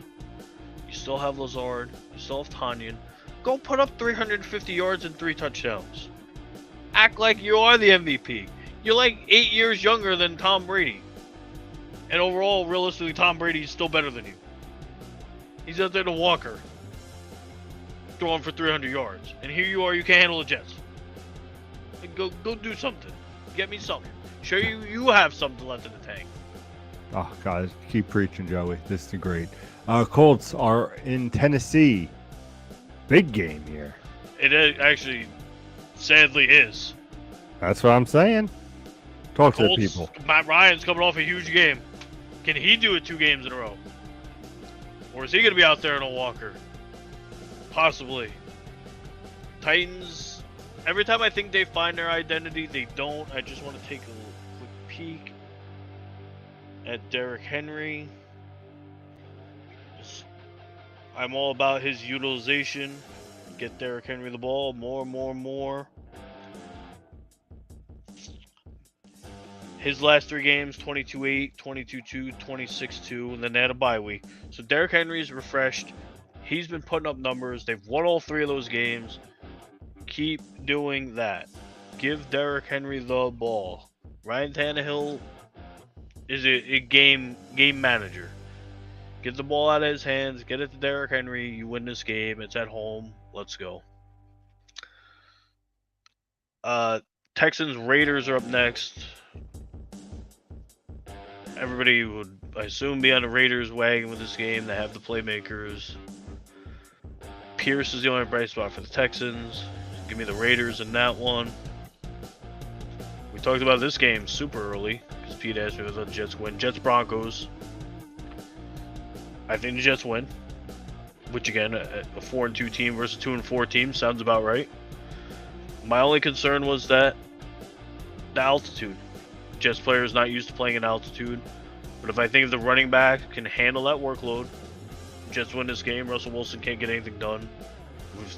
You still have Lazard. You still have Tanyan. Go put up 350 yards and 3 touchdowns. Act like you are the MVP. You're like 8 years younger than Tom Brady. And overall, realistically, Tom Brady is still better than you. He's out there to Walker, throwing for 300 yards. And here you are, you can't handle the Jets. Go do something. Get me something. Show you have something left in the tank. Oh, guys, keep preaching, Joey. This is great. Colts are in Tennessee. Big game here. It actually, sadly, is. That's what I'm saying. Talk to the people. Matt Ryan's coming off a huge game. Can he do it 2 games in a row? Or is he going to be out there in a walker? Possibly. Titans, every time I think they find their identity, they don't. I just want to take a quick peek at Derrick Henry. I'm all about his utilization. Get Derrick Henry the ball more. His last 3 games, 22-8, 22-2, 26-2, and then they had a bye week. So Derrick Henry's refreshed. He's been putting up numbers. They've won all 3 of those games. Keep doing that. Give Derrick Henry the ball. Ryan Tannehill is a game manager. Get the ball out of his hands. Get it to Derrick Henry. You win this game. It's at home. Let's go. Texans, Raiders are up next. Everybody would, I assume, be on the Raiders wagon with this game. They have the playmakers. Pierce is the only bright spot for the Texans. Give me the Raiders in that one. We talked about this game super early because Pete asked me if the Jets win. Jets Broncos. I think the Jets win. Which again, a 4-2 team versus a 2-4 team sounds about right. My only concern was that the altitude. Jets players not used to playing in altitude. But if I think if the running back can handle that workload, Jets win this game. Russell Wilson can't get anything done. We've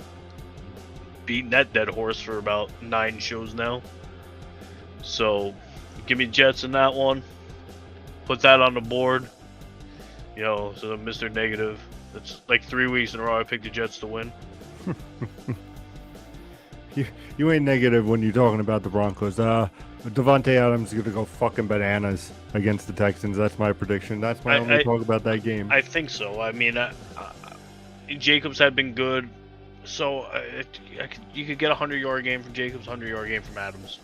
beaten that dead horse for about 9 shows now. So give me Jets in that one. Put that on the board. So Mr. Negative. It's like 3 weeks in a row I picked the Jets to win. You ain't negative when you're talking about the Broncos. Devontae Adams is going to go fucking bananas against the Texans. That's my prediction. That's my only talk about that game. I think so. I mean, Jacobs had been good. So you could get a 100-yard game from Jacobs, 100-yard game from Adams.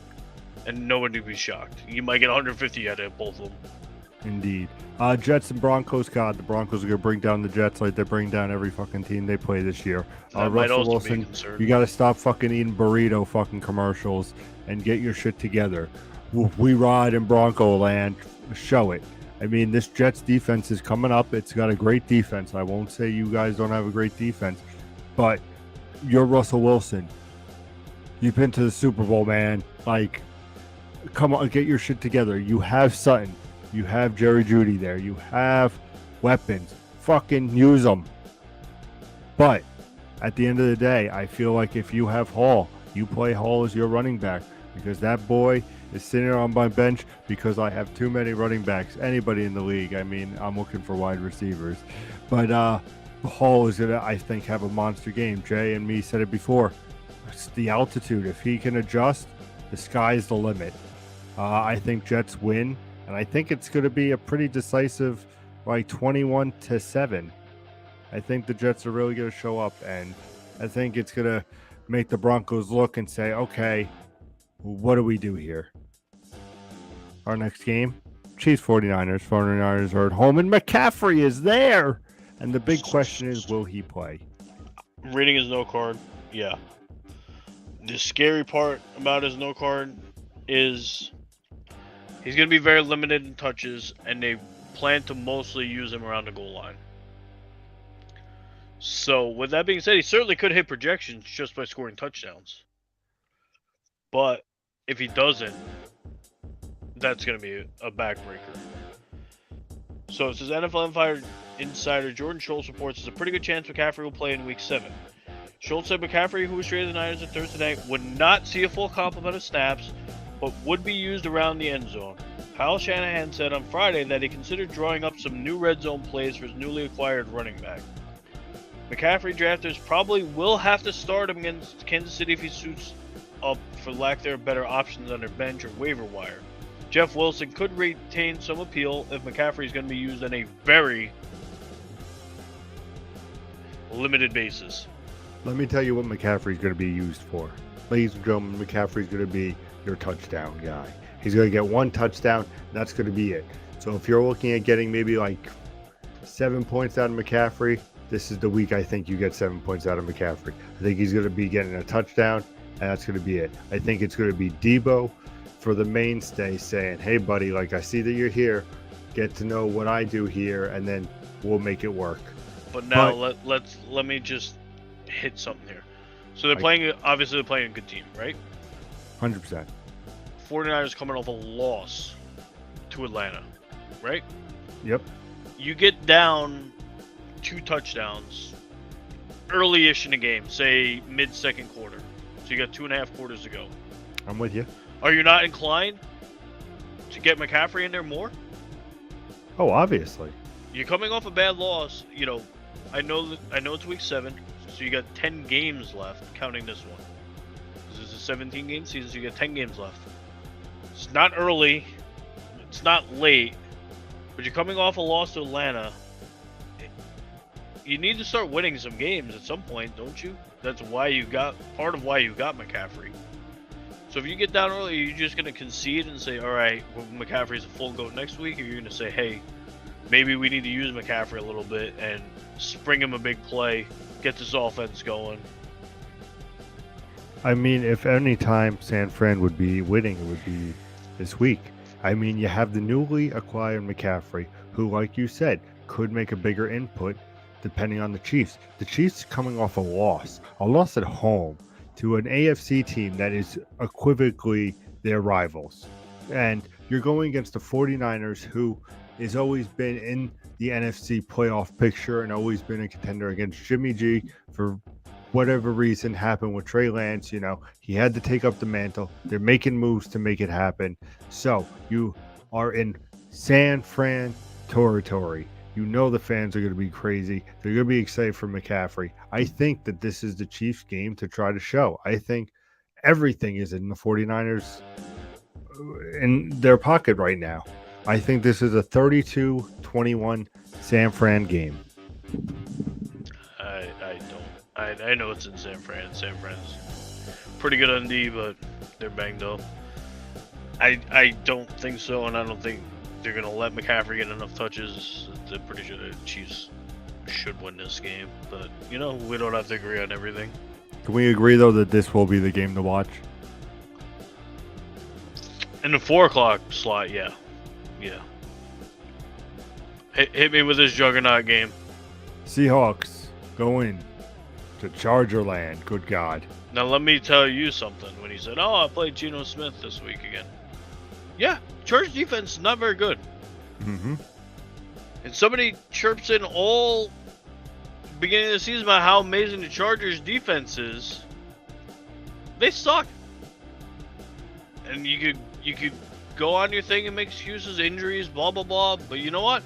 And nobody would be shocked. You might get 150 out of both of them. Indeed. Jets and Broncos. God, the Broncos are going to bring down the Jets like they bring down every fucking team they play this year. Russell Wilson, you got to stop fucking eating burrito fucking commercials and get your shit together. We ride in Bronco land. Show it. I mean, this Jets defense is coming up. It's got a great defense. I won't say you guys don't have a great defense, but you're Russell Wilson. You've been to the Super Bowl, man. Like, come on, get your shit together. You have Sutton. You have Jerry Jeudy there. You have weapons. Fucking use them. But at the end of the day, I feel like if you have Hall, you play Hall as your running back, because that boy is sitting on my bench because I have too many running backs. Anybody in the league. I mean, I'm looking for wide receivers. But Hall is going to, I think, have a monster game. Jay and me said it before. It's the altitude. If he can adjust, the sky's the limit. I think Jets win, and I think it's going to be a pretty decisive, like 21-7. I think the Jets are really going to show up, and I think it's going to make the Broncos look and say, okay, what do we do here? Our next game, Chiefs 49ers. 49ers are at home, and McCaffrey is there. And the big question is, will he play? Reading his no card, yeah. The scary part about his no card is he's going to be very limited in touches, and they plan to mostly use him around the goal line. So, with that being said, he certainly could hit projections just by scoring touchdowns. But if he doesn't, that's going to be a backbreaker. So, it says NFL Insider Jordan Schultz reports there's a pretty good chance McCaffrey will play in Week 7. Schultz said McCaffrey, who was traded to the Niners on Thursday night, would not see a full complement of snaps, but would be used around the end zone. Kyle Shanahan said on Friday that he considered drawing up some new red zone plays for his newly acquired running back. McCaffrey drafters probably will have to start him against Kansas City if he suits up, for lack thereof better options on their bench or waiver wire. Jeff Wilson could retain some appeal if McCaffrey is going to be used on a very limited basis. Let me tell you what McCaffrey's going to be used for. Ladies and gentlemen, McCaffrey's going to be your touchdown guy. He's going to get one touchdown, and that's going to be it. So if you're looking at getting maybe like 7 points out of McCaffrey, this is the week I think you get 7 points out of McCaffrey. I think he's going to be getting a touchdown, and that's going to be it. I think it's going to be Debo for the mainstay saying, hey, buddy, like I see that you're here. Get to know what I do here, and then we'll make it work. But now let me just hit something here. So they're playing a good team, right? 100%. 49ers coming off a loss to Atlanta, right? Yep. You get down 2 touchdowns early-ish in the game, say mid-second quarter. So you got 2.5 quarters to go. I'm with you. Are you not inclined to get McCaffrey in there more? Oh, obviously. You're coming off a bad loss. You know, I know it's Week 7, so you got 10 games left, counting this one. This is a 17-game season, so you got 10 games left. It's not early, it's not late, but you're coming off a loss to Atlanta. You need to start winning some games at some point, don't you? That's part of why you got McCaffrey. So if you get down early, are you just going to concede and say, all right, well, McCaffrey's a full go next week? Or are you going to say, hey, maybe we need to use McCaffrey a little bit and spring him a big play, get this offense going? I mean, if any time San Fran would be winning, it would be this week. I mean, you have the newly acquired McCaffrey, who, like you said, could make a bigger input depending on the Chiefs. The Chiefs coming off a loss at home to an AFC team that is equivocally their rivals. And you're going against the 49ers, who has always been in the NFC playoff picture and always been a contender against Jimmy G. For whatever reason happened with Trey Lance, you know, he had to take up the mantle. They're making moves to make it happen. So you are in San Fran territory. You know the fans are going to be crazy. They're going to be excited for McCaffrey. I think that this is the Chiefs' game to try to show. I think everything is in the 49ers in their pocket right now. I think this is a 32-21 San Fran game. I know it's in San Fran. San Fran's pretty good on D, but they're banged up. I don't think so, and I don't think they're going to let McCaffrey get enough touches. I'm pretty sure the Chiefs should win this game, but, you know, we don't have to agree on everything. Can we agree, though, that this will be the game to watch? In the 4 o'clock slot, yeah. Yeah. Hit me with this juggernaut game. Seahawks go in to Charger land. Good God. Now let me tell you something. When he said, "Oh, I played Geno Smith this week again," yeah, Chargers defense is not very good. Mm-hmm. And somebody chirps in all beginning of the season about how amazing the Chargers defense is. They suck. And you could go on your thing and make excuses, injuries, blah blah blah. But you know what?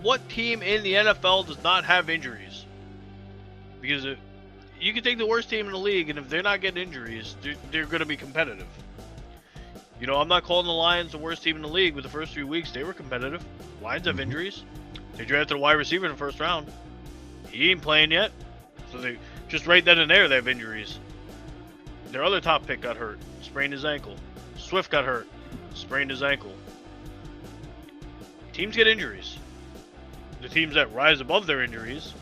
What team in the NFL does not have injuries? Because you can take the worst team in the league, and if they're not getting injuries, they're going to be competitive. You know, I'm not calling the Lions the worst team in the league, but the first 3 weeks they were competitive. Lions have injuries. They drafted a wide receiver in the first round. He ain't playing yet. So they just right then and there they have injuries. Their other top pick got hurt, sprained his ankle. Swift got hurt, sprained his ankle. Teams get injuries. The teams that rise above their injuries,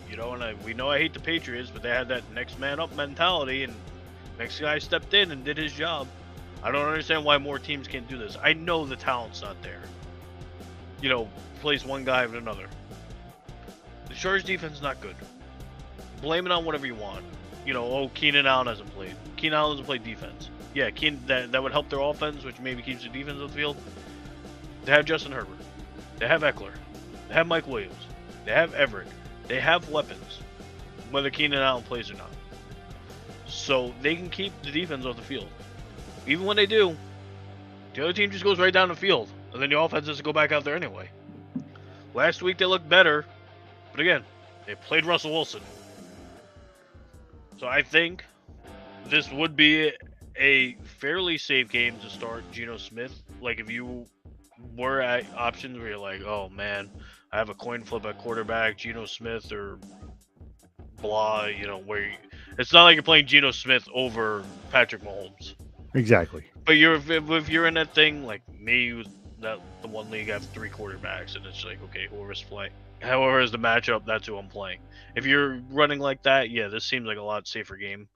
you know, and we know I hate the Patriots, but they had that next man up mentality, and next guy stepped in and did his job. I don't understand why more teams can't do this. I know the talent's not there. You know, replace one guy with another. The Chargers defense is not good. Blame it on whatever you want. You know, oh, Keenan Allen hasn't played. Keenan Allen hasn't played defense. Yeah, that would help their offense, which maybe keeps the defense on the field. They have Justin Herbert. They have Eckler. They have Mike Williams. They have Everett. They have weapons, whether Keenan Allen plays or not. So they can keep the defense off the field. Even when they do, the other team just goes right down the field, and then the offense has to go back out there anyway. Last week they looked better, but again, they played Russell Wilson. So I think this would be a fairly safe game to start Geno Smith. Like if you were at options where you're like, oh man, I have a coin flip at quarterback, Geno Smith or blah, you know, it's not like you're playing Geno Smith over Patrick Mahomes. Exactly. But if you're in that thing like me, the one league I have 3 quarterbacks, and it's like, okay, whoever's playing, however is the matchup, that's who I'm playing. If you're running like that, yeah, this seems like a lot safer game.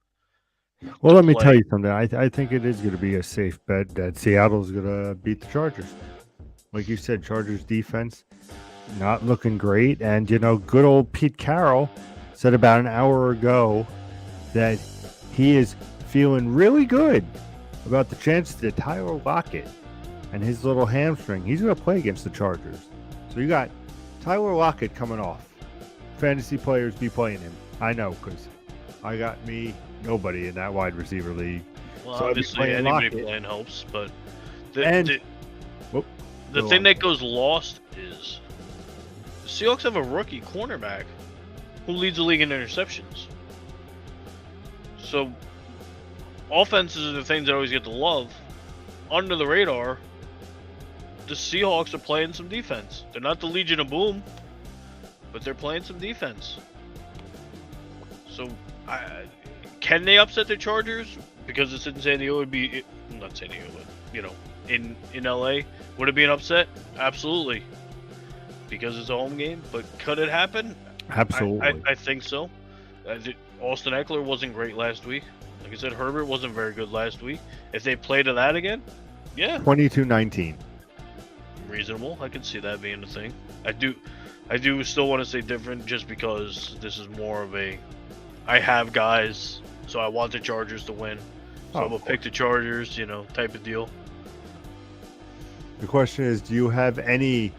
Well, let me tell you something. I think it is going to be a safe bet that Seattle's going to beat the Chargers. Like you said, Chargers defense not looking great, and you know, good old Pete Carroll said about an hour ago that he is feeling really good about the chances that Tyler Lockett and his little hamstring, he's going to play against the Chargers. So you got Tyler Lockett coming off. Fantasy players be playing him. I know, because I got me nobody in that wide receiver league. Well, so obviously anybody playing helps, but the thing that goes lost is the Seahawks have a rookie cornerback who leads the league in interceptions. So offenses are the things that always get the love. Under the radar, the Seahawks are playing some defense. They're not the Legion of Boom, but they're playing some defense. So, can they upset the Chargers? Because it's in San Diego, it would be not San Diego, but you know, in LA, would it be an upset? Absolutely, because it's a home game. But could it happen? Absolutely, I think so. Austin Eckler wasn't great last week. Like I said, Herbert wasn't very good last week. If they play to that again, yeah, 22-19. Reasonable. I can see that being the thing. I do still want to say different, just because this is more of a, I have guys, so I want the Chargers to win. So I'm gonna pick the Chargers, you know, type of deal. The question is, do you have any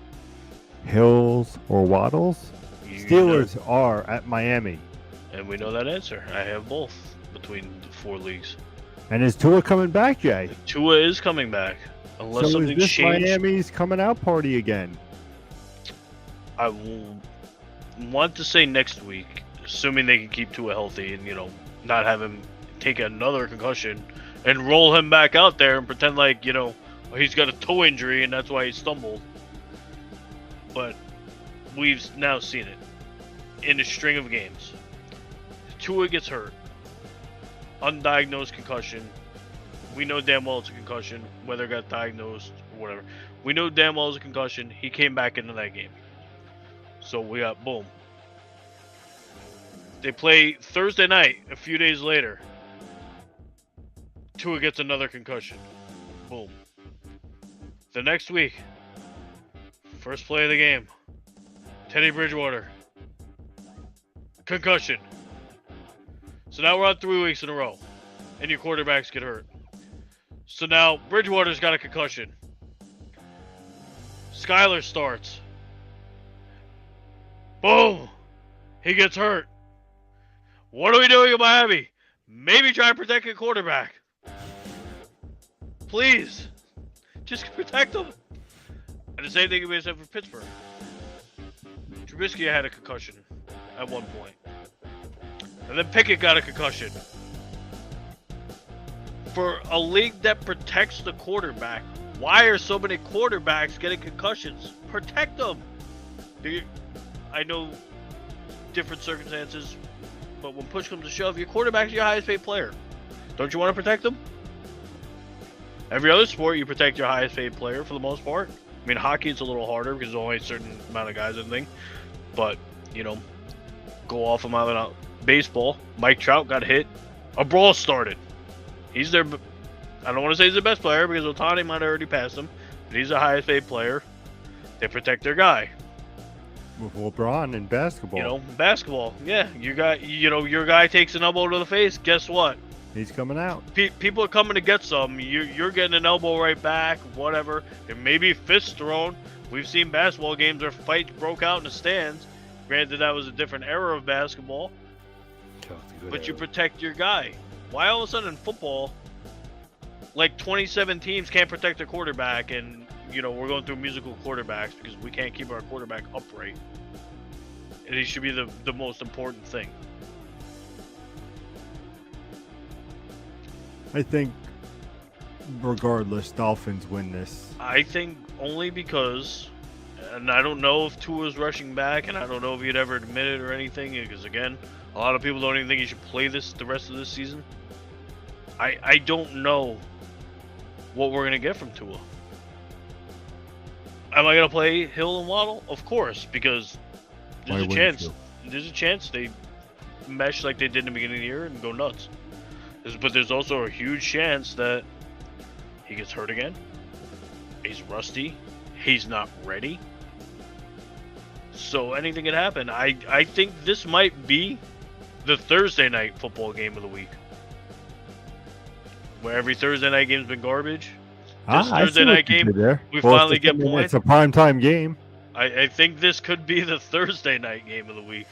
Hills or Waddles? Steelers are at Miami. And we know that answer. I have both between the 4 leagues. And is Tua coming back, Jay? Tua is coming back. Unless so something is this changed. Miami's coming out party again? I will want to say next week, assuming they can keep Tua healthy and, you know, not have him take another concussion and roll him back out there and pretend like, you know, he's got a toe injury and that's why he stumbled. But we've now seen it in a string of games. Tua gets hurt. Undiagnosed concussion. We know damn well it's a concussion, whether it got diagnosed or whatever. We know damn well it's a concussion. He came back into that game. So we got, boom. They play Thursday night, a few days later. Tua gets another concussion. Boom. The next week, First play of the game. Teddy Bridgewater. Concussion. So now we're on 3 weeks in a row. And your quarterbacks get hurt. So now Bridgewater's got a concussion. Skyler starts. Boom! He gets hurt. What are we doing in Miami? Maybe try to protect your quarterback. Please. Just protect him. And the same thing can be said for Pittsburgh. Trubisky had a concussion at one point. And then Pickett got a concussion. For a league that protects the quarterback, why are so many quarterbacks getting concussions? Protect them. I know different circumstances, but when push comes to shove, your quarterback's your highest paid player. Don't you want to protect them? Every other sport, you protect your highest paid player for the most part. I mean, hockey it's a little harder because there's only a certain amount of guys, I think. But, you know, go off of my baseball. Mike Trout got hit. A brawl started. He's their, I don't want to say he's the best player because Ohtani might have already passed him, but he's the highest paid player. They protect their guy. With LeBron in basketball. You know, basketball. Yeah, your guy takes an elbow to the face. Guess what? He's coming out. People are coming to get some. You're getting an elbow right back, whatever. There may be fists thrown. We've seen basketball games where fights broke out in the stands. Granted, that was a different era of basketball. But you protect your guy. Why all of a sudden in football, like 27 teams can't protect their quarterback, and you know we're going through musical quarterbacks because we can't keep our quarterback upright. And he should be the most important thing. I think, regardless, Dolphins win this. I think only because, and I don't know if Tua's rushing back, and I don't know if he'd ever admit it or anything, because again, a lot of people don't even think he should play the rest of this season. I don't know what we're gonna get from Tua. Am I gonna play Hill and Waddle? Of course, because there's a chance. There's a chance they mesh like they did in the beginning of the year and go nuts. But there's also a huge chance that he gets hurt again. He's rusty. He's not ready. So anything can happen. I think this might be the Thursday night football game of the week. Where every Thursday night game's been garbage. This Thursday night game, we finally get points. It's a primetime game. I think this could be the Thursday night game of the week.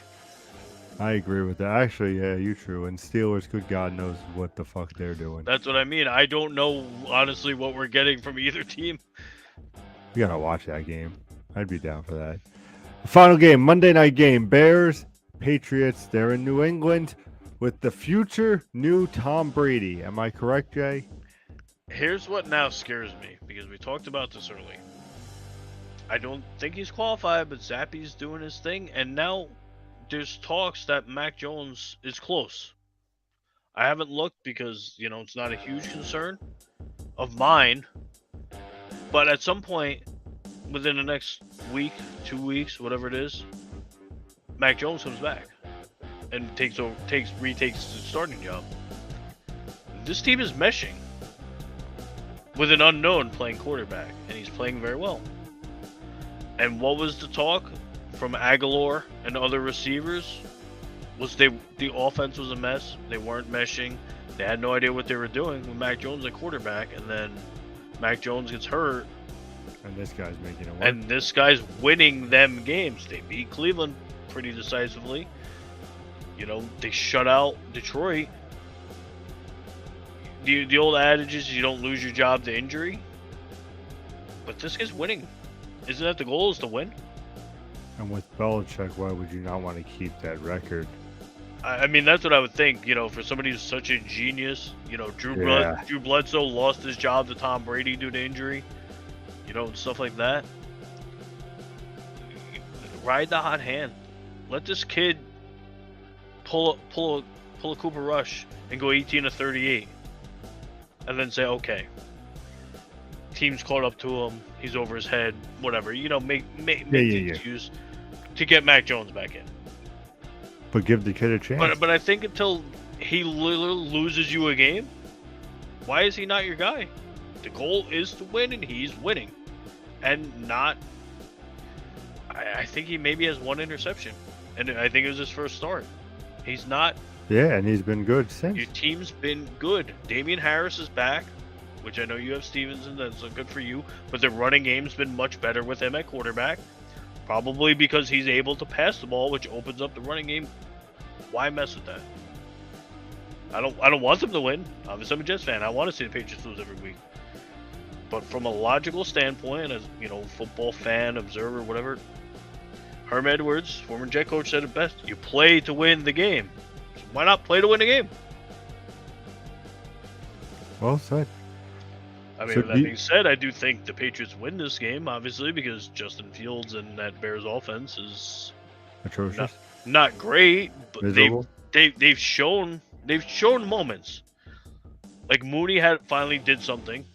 I agree with that. Actually, yeah, you're true. And Steelers, good God knows what the fuck they're doing. That's what I mean. I don't know, honestly, what we're getting from either team. We gotta watch that game. I'd be down for that. The final game, Monday night game. Bears, Patriots. They're in New England with the future new Tom Brady. Am I correct, Jay? Here's what now scares me, because we talked about this early. I don't think he's qualified, but Zappy's doing his thing, and now there's talks that Mac Jones is close. I haven't looked because, you know, it's not a huge concern of mine, but at some point within the next week, 2 weeks, whatever it is, Mac Jones comes back and retakes the starting job. This team is meshing with an unknown playing quarterback, and he's playing very well. And what was the talk from Aguilar and other receivers? Was the offense was a mess. They weren't meshing. They had no idea what they were doing with Mac Jones at quarterback, and then Mac Jones gets hurt. And this guy's making it work. And this guy's winning them games. They beat Cleveland pretty decisively. You know, they shut out Detroit. The old adage is you don't lose your job to injury. But this guy's winning. Isn't that the goal, is to win? And with Belichick, why would you not want to keep that record? I mean, that's what I would think. You know, for somebody who's such a genius, you know, Drew Bledsoe lost his job to Tom Brady due to injury. You know, and stuff like that. Ride the hot hand. Let this kid pull a Cooper Rush and go 18-38, and then say, okay, team's caught up to him. He's over his head. Whatever. You know, make the excuse to get Mac Jones back in. But give the kid a chance. But I think until he literally loses you a game, why is he not your guy? The goal is to win, and he's winning. And not... I think he maybe has one interception, and I think it was his first start. He's not. Yeah, and he's been good since. Your team's been good. Damian Harris is back, which I know you have Stevenson. That's good for you. But the running game's been much better with him at quarterback. Probably because he's able to pass the ball, which opens up the running game. Why mess with that? I don't want them to win. Obviously, I'm a Jets fan. I want to see the Patriots lose every week. But from a logical standpoint, as football fan, observer, whatever, Herm Edwards, former Jet coach, said it best: you play to win the game. So why not play to win the game? Well said. I mean, with that being said, I do think the Patriots win this game, obviously, because Justin Fields and that Bears offense is atrocious. Not great, but Miserable. they've shown moments. Like Mooney finally did something.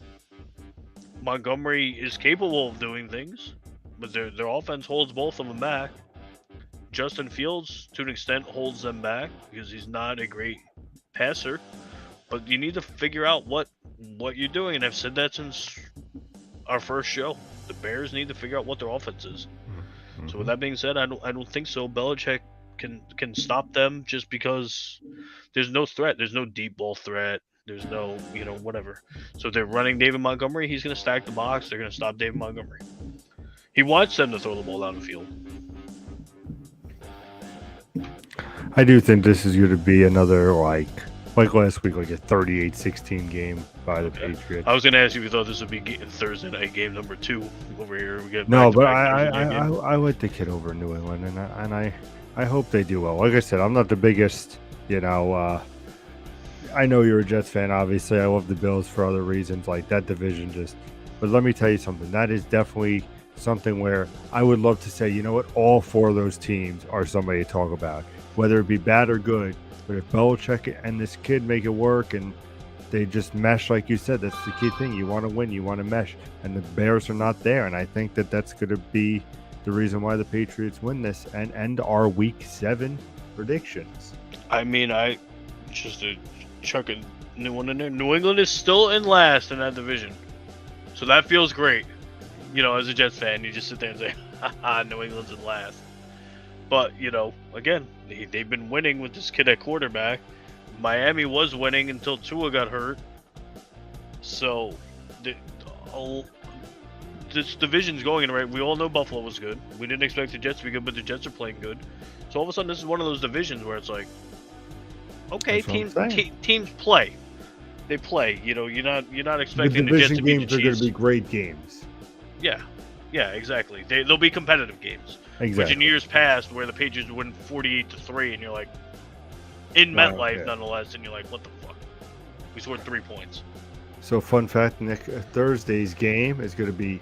Montgomery is capable of doing things, but their offense holds both of them back. Justin Fields, to an extent, holds them back because he's not a great passer. But you need to figure out what you're doing, and I've said that since our first show. The Bears need to figure out what their offense is. Mm-hmm. So with that being said, I don't think so. Belichick can stop them just because there's no threat. There's no deep ball threat. There's no whatever. So if they're running David Montgomery, he's going to stack the box. They're going to stop David Montgomery. He wants them to throw the ball down the field. I do think this is going to be another like last week, like a 38-16 game by the Patriots. I was going to ask you if you thought this would be Thursday night game number 2 over here. We get no, but I like the kid over New England, and I hope they do well. Like I said, I'm not the biggest, I know you're a Jets fan, obviously. I love the Bills for other reasons, like that division just. But let me tell you something. That is definitely something where I would love to say, you know what, all 4 of those teams are somebody to talk about, whether it be bad or good. But if Belichick and this kid make it work and they just mesh, like you said, that's the key thing. You want to win, you want to mesh. And the Bears are not there. And I think that's going to be the reason why the Patriots win this and end our Week 7 predictions. I mean, just to chuck a new one in there. New England is still in last in that division. So that feels great. As a Jets fan, you just sit there and say, haha, New England's in last. But, again, they've been winning with this kid at quarterback. Miami was winning until Tua got hurt. So, this division's going in right. We all know Buffalo was good. We didn't expect the Jets to be good, but the Jets are playing good. So all of a sudden, this is one of those divisions where it's like, okay, teams play. They play. You're not expecting the Jets to be the Chiefs. The division games are going to be great games. Yeah, exactly. They'll be competitive games. Exactly. Which in years past, where the Patriots win 48-3, and you're like, in MetLife nonetheless, and you're like, what the fuck? We scored 3 points. So fun fact, next Thursday's game is going to be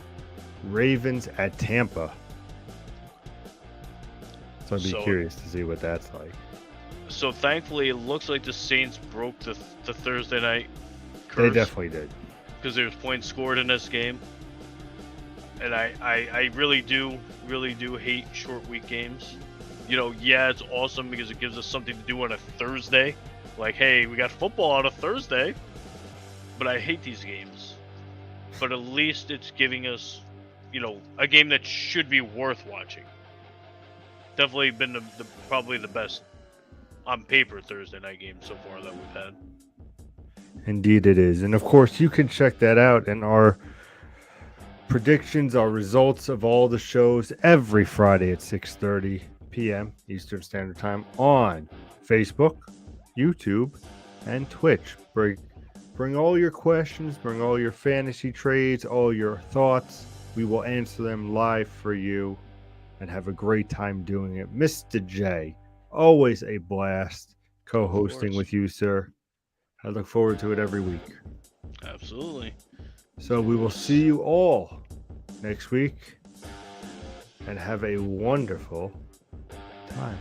Ravens at Tampa. So I'd be curious to see what that's like. So thankfully, it looks like the Saints broke the Thursday night curse. They definitely did. Because there was points scored in this game. And I really do hate short week games. It's awesome because it gives us something to do on a Thursday. Like, hey, we got football on a Thursday. But I hate these games. But at least it's giving us, a game that should be worth watching. Definitely been probably the best on paper Thursday night game so far that we've had. Indeed it is. And of course you can check that out in our predictions, our results of all the shows every Friday at 6:30 p.m. Eastern Standard Time on Facebook, YouTube, and Twitch. Bring all your questions, bring all your fantasy trades, all your thoughts. We will answer them live for you and have a great time doing it. Mr. J, always a blast co-hosting with you, sir. I look forward to it every week. Absolutely. So we will see you all next week and have a wonderful time.